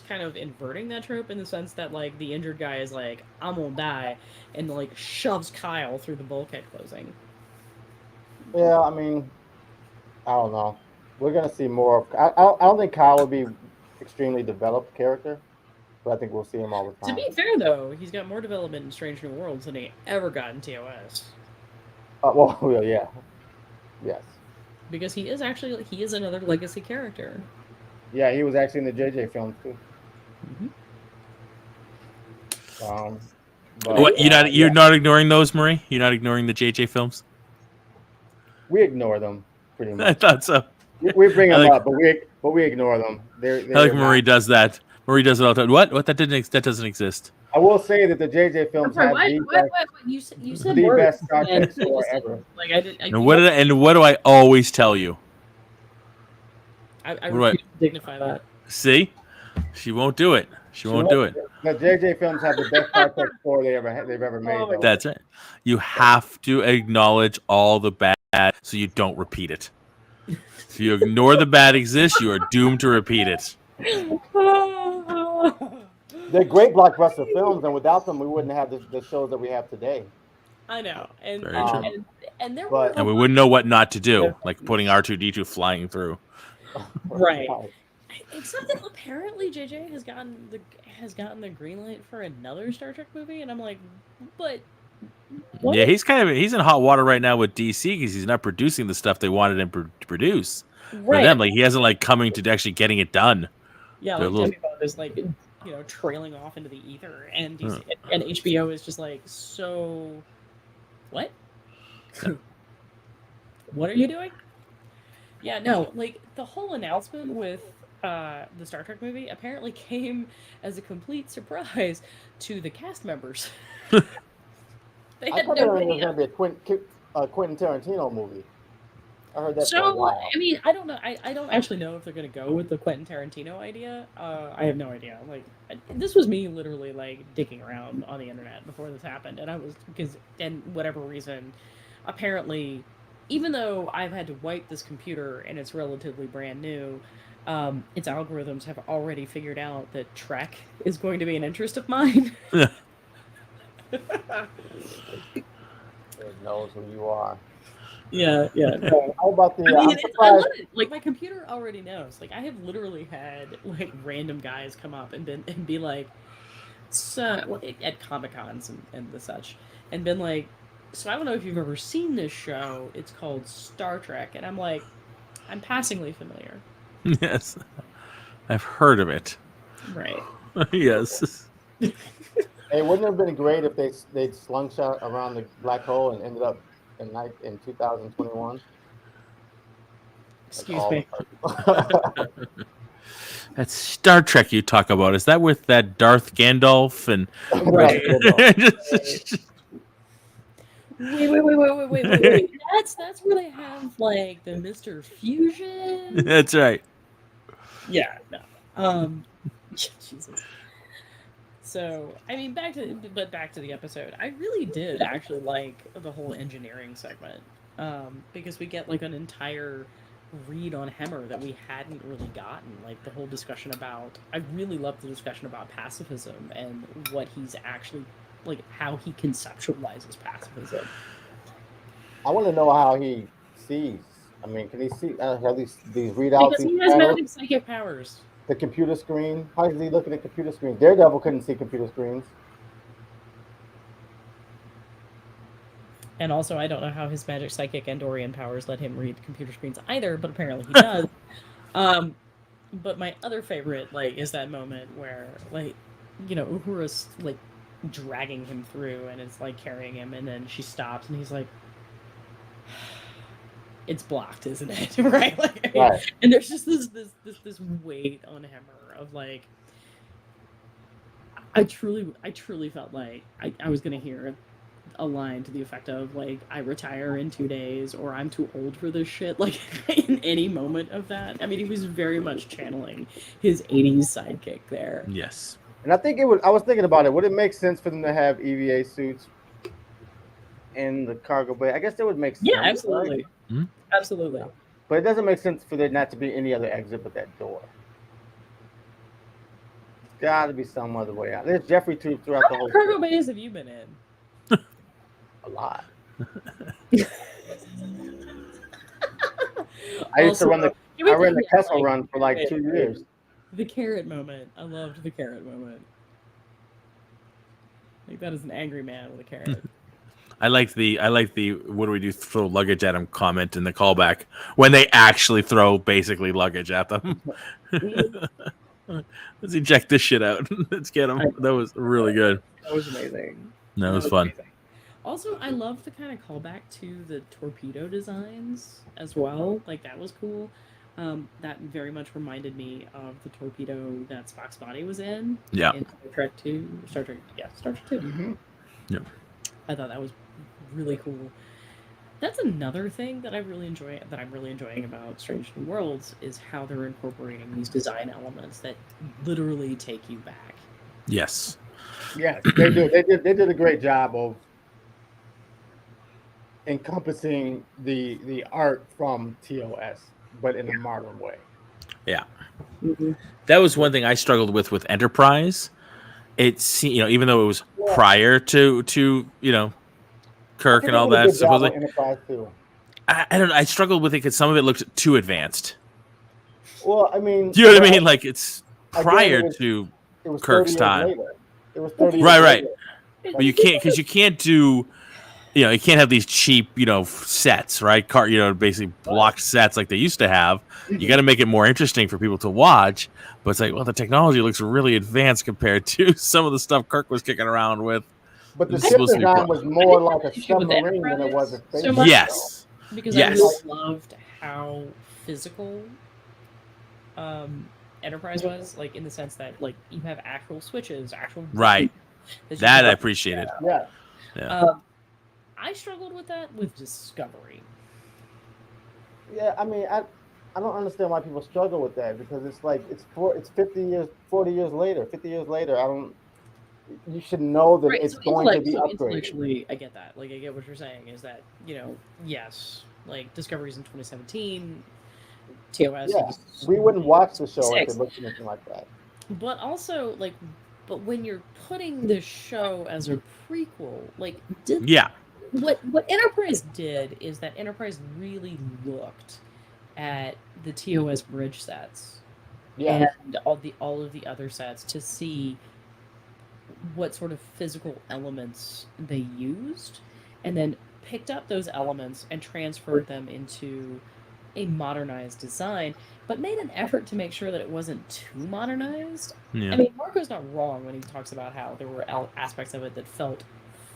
kind of inverting that trope in the sense that like the injured guy is like, I'm gonna die, and like shoves Kyle through the bulkhead closing. Yeah, I mean, I don't know. We're gonna see more. I don't think Kyle will be extremely developed character, but I think we'll see him all the To time. be fair though, he's got more development in Strange New Worlds than he ever got in TOS. Well, yeah, yes, Because he is another legacy character. yeah. He was actually in the JJ films too. Mm-hmm. But, What you're not ignoring those, Marie? You're not ignoring the JJ films? We ignore them pretty I much. thought so. We bring them I like- up, but we ignore them. They're I like not- Marie does that. Marie does it all the time. What? That doesn't exist. I will say that the JJ films have the best, You said the words, best Star Trek and story ever. Like I did. And what do I always tell you? I what do refuse to dignify that. See? She won't do it. She won't do it. The JJ films have the best Star Trek story they've ever made. Oh my though. That's it. You have to acknowledge all the bad so you don't repeat it. If you ignore the bad exists, you are doomed to repeat it. They're great blockbuster films, and without them, we wouldn't have the shows that we have today. I know, and Very true. and there But- were And we wouldn't know what not to do, like putting R2D2 flying through. Right. Except that apparently JJ has gotten the green light for another Star Trek movie, and I'm like, but what? Yeah, he's in hot water right now with DC because he's not producing the stuff they wanted him to produce. For Right. them, like he hasn't like coming to actually getting it done. Yeah, They're like a little- Demigod is like trailing off into the ether, and DC, and HBO is just like, so what? What are you doing? Yeah, no, like the whole announcement with the Star Trek movie apparently came as a complete surprise to the cast members. They I had thought no it was idea. going to be a Quentin Tarantino movie. I heard that for a So, while. I mean, I don't know. I don't actually know if they're going to go with the Quentin Tarantino idea. I have no idea. Like, this was me literally, like, digging around on the internet before this happened. And I was, and whatever reason, apparently, even though I've had to wipe this computer and it's relatively brand new, its algorithms have already figured out that Trek is going to be an interest of mine. It knows who you are. Yeah. No. How about the? I mean, I'm I surprised. love it. Like my computer already knows. Like I have literally had like random guys come up and be like, so at Comic Cons and the such, and been like, so I don't know if you've ever seen this show. It's called Star Trek, and I'm like, I'm passingly familiar. Yes, I've heard of it. Right. Yes. Hey, wouldn't it have been great if they'd slungshot around the black hole and ended up in 2021? Like Excuse all me. the That Star Trek you talk about, is that with that Darth Gandalf and Right. Just- Wait. That's where they have like the Mr. Fusion. That's right. Yeah, no. Jesus. So, I mean, back to the episode. I really did actually like the whole engineering segment, because we get like an entire read on Hemmer that we hadn't really gotten. Like the whole discussion about. I really loved the discussion about pacifism and what he's actually like, how he conceptualizes pacifism. I want to know how he sees. I mean, can he see how these readouts? Because These he has panels, magic psychic powers. the computer screen. How is he looking at computer screens? Daredevil couldn't see computer screens. And also, I don't know how his magic psychic Andorian powers let him read computer screens either, but apparently he does. But my other favorite, like, is that moment where, like, you know, Uhura's, like, dragging him through and is, like, carrying him, and then she stops and he's like, it's blocked, isn't it? Right? Like, Right. and there's just this weight on Hemmer of, like, I truly felt like I was gonna hear a line to the effect of like, I retire in 2 days, or I'm too old for this shit, like in any moment of that. I mean, he was very much channeling his 80s sidekick there. Yes. And I think it would. I was thinking about it. Would it make sense for them to have EVA suits in the cargo bay? I guess that would make sense. Yeah, absolutely. Hmm? Absolutely. But it doesn't make sense for there not to be any other exit but that door. Got to be some other way out. There's Jeffrey tube throughout How the many whole. cargo bays have you been in? A lot. I used to run the. I ran the Kessel run for like 2 years. The carrot moment. I loved the carrot moment. Like, that is an angry man with a carrot. I like the what do we do, throw luggage at him comment in the callback when they actually throw basically luggage at them. Let's eject this shit out. Let's get him. That was really good. That was amazing. That was fun. Amazing. Also, I love the kind of callback to the torpedo designs as well. Like, that was cool. That very much reminded me of the torpedo that Spock's body was in. Yeah. In Star Trek 2. Star Trek 2. Mm-hmm. Yep. I thought that was really cool. That's another thing that I really enjoy. That I'm really enjoying about Strange New Worlds is how they're incorporating these design elements that literally take you back. Yes. Yes, they do. They did a great job of encompassing the art from TOS, but in a modern way. Yeah. Mm-hmm. That was one thing I struggled with Enterprise. It's, you know, even though it was prior to you know, Kirk and all that. Supposedly, Enterprise too. I don't know. I struggled with it because some of it looked too advanced. Well, I mean, Do you know what I mean? Like, it's prior again, to it was Kirk's 30 years time. later. It was 30 Right, years right. later. But you can't do, you know, you can't have these cheap, you know, sets, right? You know, basically blocked sets like they used to have. You got to make it more interesting for people to watch. But it's like, well, the technology looks really advanced compared to some of the stuff Kirk was kicking around with. But the It's ship supposed to be design was more like a issue with submarine than it was a Enterprise space. so much. Yes. Because Yes. I loved how physical Enterprise was, like, in the sense that, like, you have actual switches, actual Right. That I appreciated. Yeah. Yeah. I struggled with that with Discovery. Yeah, I mean, I don't understand why people struggle with that because it's like it's 50 years, 40 years later, 50 years later. You should know that it's going to be upgraded. Intellectually, I get that. Like, I get what you're saying is that, you know, yes, like, Discovery's in 2017, TOS. Yeah, we wouldn't watch the show if 6. it looked anything like that. But also, like, but when you're putting this show as a prequel, like, Yeah. What Enterprise did is that Enterprise really looked at the TOS bridge sets Yeah. and all of the other sets to see what sort of physical elements they used, and then picked up those elements and transferred them into a modernized design, but made an effort to make sure that it wasn't too modernized. Yeah. I mean, Marco's not wrong when he talks about how there were aspects of it that felt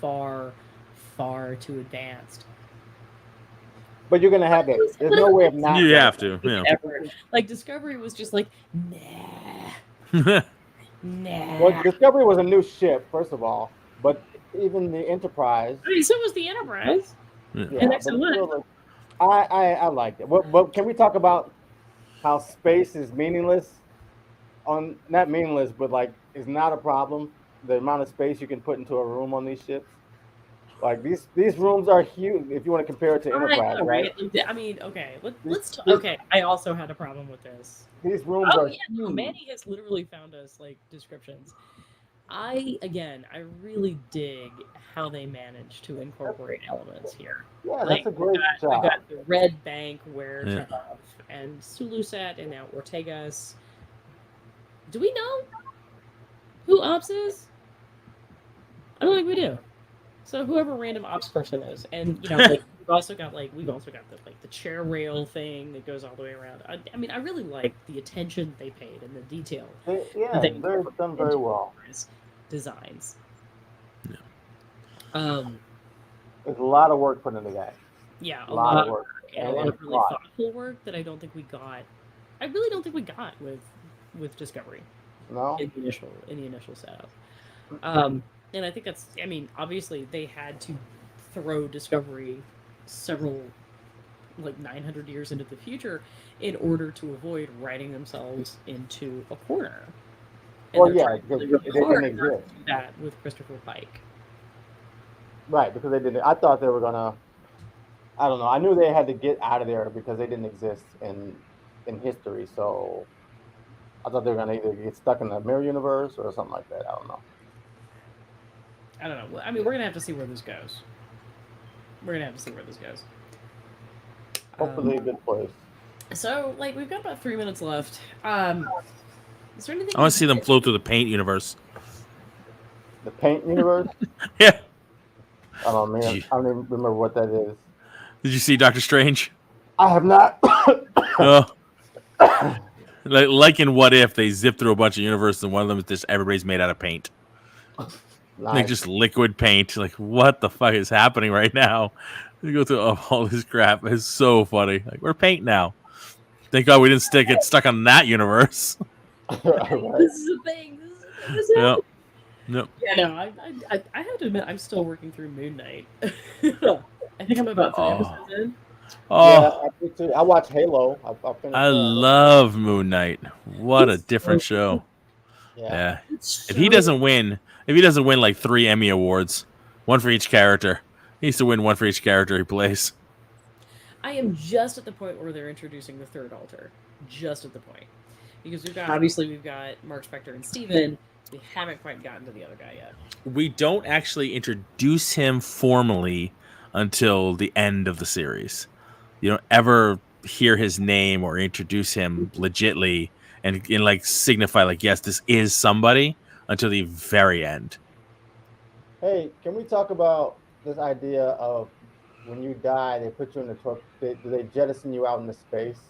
far, far too advanced. But you're gonna have it. There's no way of not. You have to. Yeah. Effort. Like Discovery was just like, nah. Well, Discovery was a new ship, first of all, but even the Enterprise. I mean, so was the Enterprise. Yeah. And excellent. I liked it. But can we talk about how space is meaningless? Not meaningless, but like is not a problem. The amount of space you can put into a room on these ships, like these rooms are huge. If you want to compare it to Enterprise, know, right? I mean, okay, let's talk. Okay, I also had a problem with this. These rooms are. Yeah, no, Manny has literally found us like descriptions. I really dig how they managed to incorporate elements here. Yeah, like, that's a great job. We got the Red Bank where Chekhov and Sulusat and now Ortegas. Do we know who Ops is? I don't think we do. So whoever random Ops person is, and like we've also got the chair rail thing that goes all the way around. I mean, I really like the attention they paid and the detail. They're done very well. Designs. Yeah. There's a lot of work put into that. Yeah, a lot of work. And a lot of really thoughtful work that I don't think we got. I really don't think we got with Discovery. No. In the initial setup. And I think that's. I mean, obviously they had to throw Discovery several, like 900 years into the future, in order to avoid writing themselves into a corner. And well, yeah, because it didn't exist. That with Christopher Pike. Right, because they didn't. I thought they were gonna. I don't know. I knew they had to get out of there because they didn't exist in history. So I thought they were gonna either get stuck in the mirror universe or something like that. I don't know. I mean, we're gonna have to see where this goes. Hopefully, a good place. So, like, we've got about 3 minutes left. Is there anything? I want to see them flow through the paint universe. The paint universe? Yeah. I don't know, man. I don't even remember what that is. Did you see Doctor Strange? I have not. Like in What If, they zip through a bunch of universes, and one of them is just everybody's made out of paint. Nice. Like just liquid paint. Like, what the fuck is happening right now? They go through all this crap. It's so funny. Like, we're paint now. Thank God we didn't get stuck on that universe. Right. This is a thing. Yep. Nope. Yeah, no, I have to admit, I'm still working through Moon Knight. I think I'm about 3 episodes in. Oh, yeah, I watch Halo. I love Moon Knight. What a different show. Yeah. If he doesn't win like 3 Emmy Awards, one for each character, he needs to win one for each character he plays. I am just at the point where they're introducing the third alter. Just at the point. Because we've got Mark Spector and Steven. We haven't quite gotten to the other guy yet. We don't actually introduce him formally until the end of the series. You don't ever hear his name or introduce him legitly and like signify like, yes, this is somebody until the very end. Hey, can we talk about this idea of when you die, they put you in the do they jettison you out into space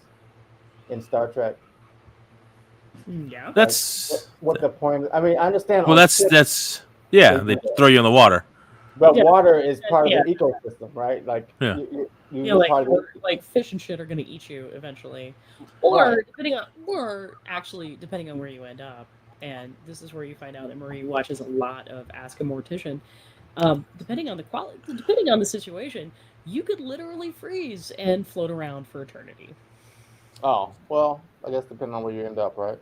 in Star Trek? Yeah. That's what the point. I mean, I understand. Well, that's yeah. They throw you in the water. But water is part of the ecosystem, right? Like, like fish and shit are going to eat you eventually, or depending on where you end up. And this is where you find out that Marie watches a lot of Ask a Mortician. Depending on the situation, you could literally freeze and float around for eternity. Oh well, I guess depending on where you end up, right?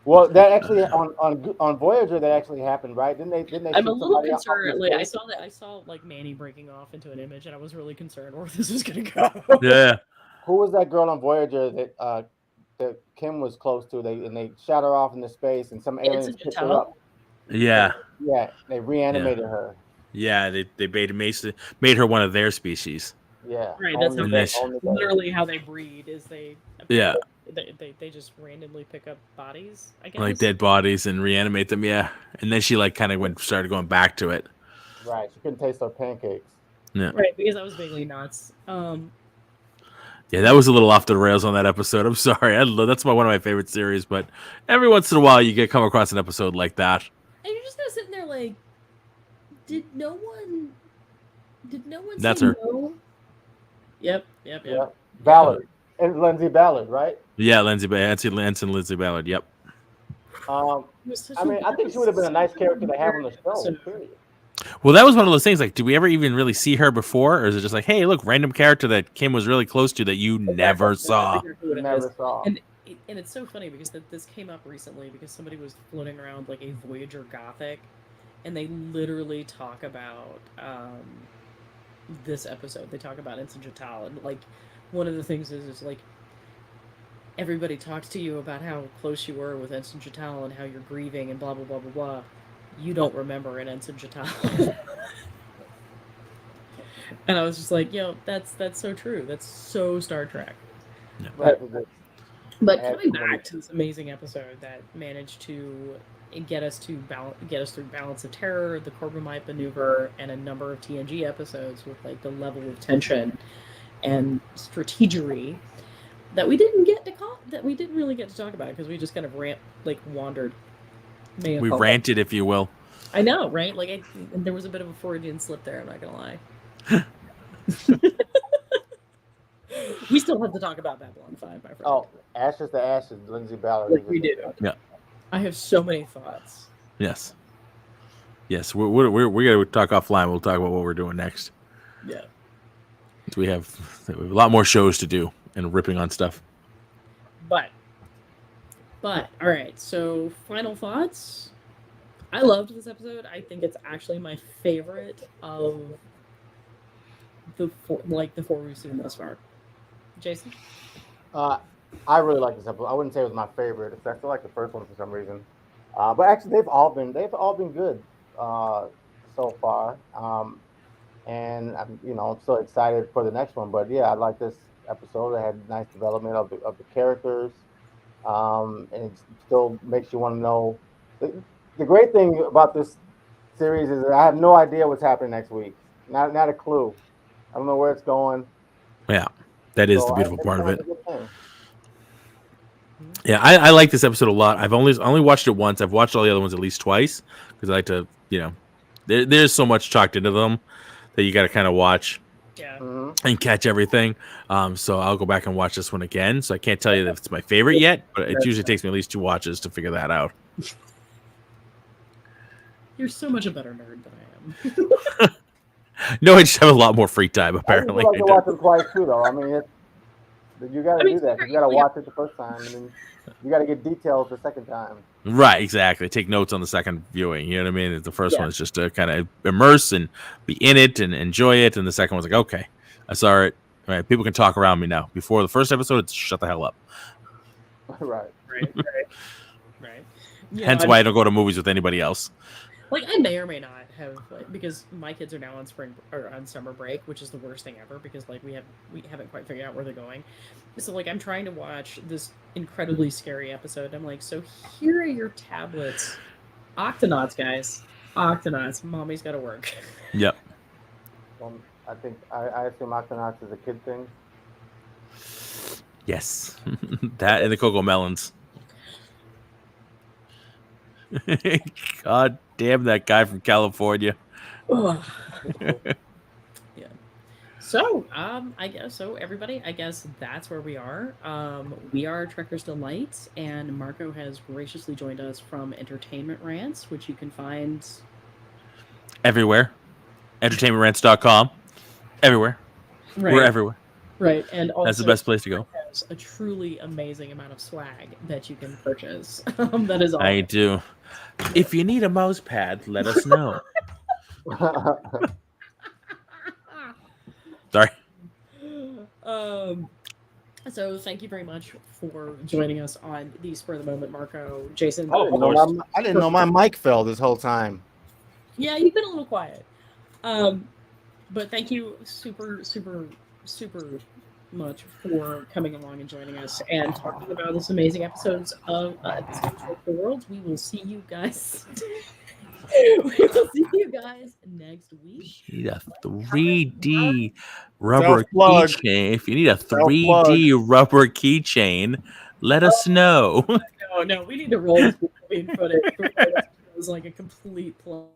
Well, that actually on Voyager that actually happened, right? Didn't they? I'm a little concerned. Like, I saw like Manny breaking off into an image, and I was really concerned where this was going to go. Yeah. Who was that girl on Voyager that Kim was close to? They shot her off into space, and some aliens picked her up. Yeah. Yeah, they reanimated her. Yeah, they made her one of their species. Yeah. Right. That's literally how they breed. Is they. Yeah. They just randomly pick up bodies, I guess. Like dead bodies and reanimate them, yeah. And then she like kind of started going back to it. Right. She couldn't taste her pancakes. Yeah. Right, because I was vaguely nuts. Yeah, that was a little off the rails on that episode. I'm sorry. That's one of my favorite series, but every once in a while you come across an episode like that. And you're just kind of sitting there like, did no one That's say her. no? Yep. Ballard. And Lindsay Ballard, right? Yeah, Lindsay Ballard. Yep. I mean, I think she would have been a nice character to have on the show. Period. Well, that was one of those things. Like, did we ever even really see her before, or is it just like, hey, look, random character that Kim was really close to that you never saw? Never saw. And it's so funny because this came up recently because somebody was floating around like a Voyager Gothic, and they literally talk about this episode. They talk about Ensign Jatal, and like one of the things is like everybody talks to you about how close you were with Ensign Jatal and how you're grieving and blah blah blah blah blah. You don't remember an Ensign Jatal. And I was just like, that's so true. That's so Star Trek. Yeah. But coming back to this amazing episode that managed to get us through Balance of Terror, the Corbomite maneuver, and a number of TNG episodes with like the level of tension and strategery that we didn't really get to talk about because we just kind of wandered. We ranted, if you will. I know, right? Like, there was a bit of a Freudian slip there. I'm not gonna lie. We still have to talk about Babylon 5, my friend. Oh, Ashes to Ashes, Lindsay Ballard. Like we do. Yeah. I have so many thoughts. Yes. We're gonna talk offline. We'll talk about what we're doing next. Yeah. We have a lot more shows to do and ripping on stuff. But all right. So final thoughts. I loved this episode. I think it's actually my favorite of the four we've seen thus far. Jason? I really like this episode. I wouldn't say it was my favorite. I still like the first one for some reason. But actually, they've all been good so far. And I'm so excited for the next one. But yeah, I like this episode. It had nice development of the characters. And it still makes you want to know. The great thing about this series is that I have no idea what's happening next week. Not a clue. I don't know where it's going. Yeah, that is the beautiful part of it. Yeah, I like this episode a lot. I've only watched it once. I've watched all the other ones at least twice because I like to, there's so much chalked into them that you got to kind of watch. Yeah. And catch everything. So I'll go back and watch this one again. So I can't tell you that it's my favorite yet, but it usually takes me at least 2 watches to figure that out. You're so much a better nerd than I am. No, I just have a lot more free time, apparently. I like to watch them twice too, though. I mean, you got to do that. You got to watch it the first time, and then you got to get details the second time. Right, exactly. Take notes on the second viewing. You know what I mean? The first one is just to kind of immerse and be in it and enjoy it, and the second one's like, okay, I saw it. All right, people can talk around me now. Before the first episode, it's shut the hell up. Right. Hence why I don't go to movies with anybody else. Like, I may or may not have, because my kids are now on summer break, which is the worst thing ever because we haven't quite figured out where they're going. So I'm trying to watch this incredibly scary episode. I'm like, so here are your tablets, Octonauts, guys, Octonauts. Mommy's got to work. Yep. I think I assume Octonauts is a kid thing. Yes, that and the Cocoa Melons. God damn that guy from California. Yeah. So, I guess so. Everybody, I guess that's where we are. We are Trekker's Delight, and Marco has graciously joined us from Entertainment Rants, which you can find everywhere. Entertainmentrants.com. Everywhere. Right. We're everywhere. Right, and also that's the best place to go. Has a truly amazing amount of swag that you can purchase. That is all. I do. If you need a mouse pad, let us know. Sorry. So thank you very much for joining us on the Spur of the Moment, Marco, Jason. I didn't know my mic fell this whole time. Yeah, you've been a little quiet. But thank you super much for coming along and joining us and talking about this amazing episodes of the World. We will see you guys We will see you guys next week. You need a 3D rubber Self-plug. keychain. If you need a 3D rubber keychain, let us know. No, we need to roll this between footage. It was like a complete plug.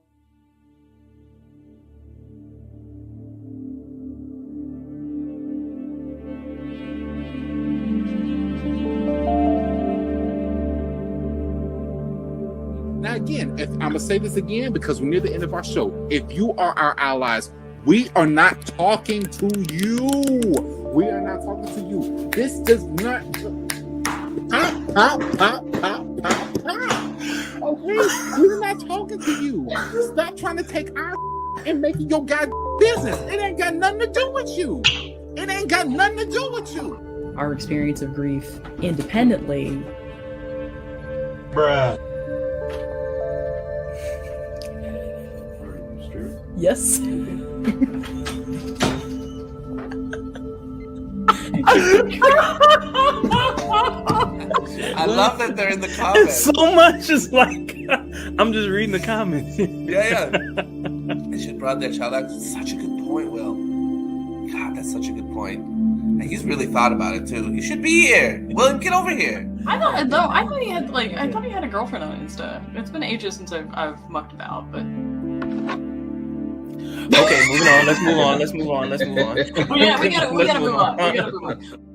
Now, again, I'm going to say this again because we're near the end of our show. If you are our allies, we are not talking to you. We are not talking to you. This does not... Okay? We're not talking to you. Stop trying to take our and make it your goddamn business. It ain't got nothing to do with you. It ain't got nothing to do with you. Our experience of grief independently. Bruh. Yes. I love that they're in the comments. So much is like I'm just reading the comments. Yeah. They should brought their child out. It's such a good point, Will. God, that's such a good point. And he's really thought about it too. You should be here. William, get over here. I thought he had a girlfriend on Insta. It's been ages since I've mucked about, but Okay, moving on. Let's move on. yeah, we gotta move on.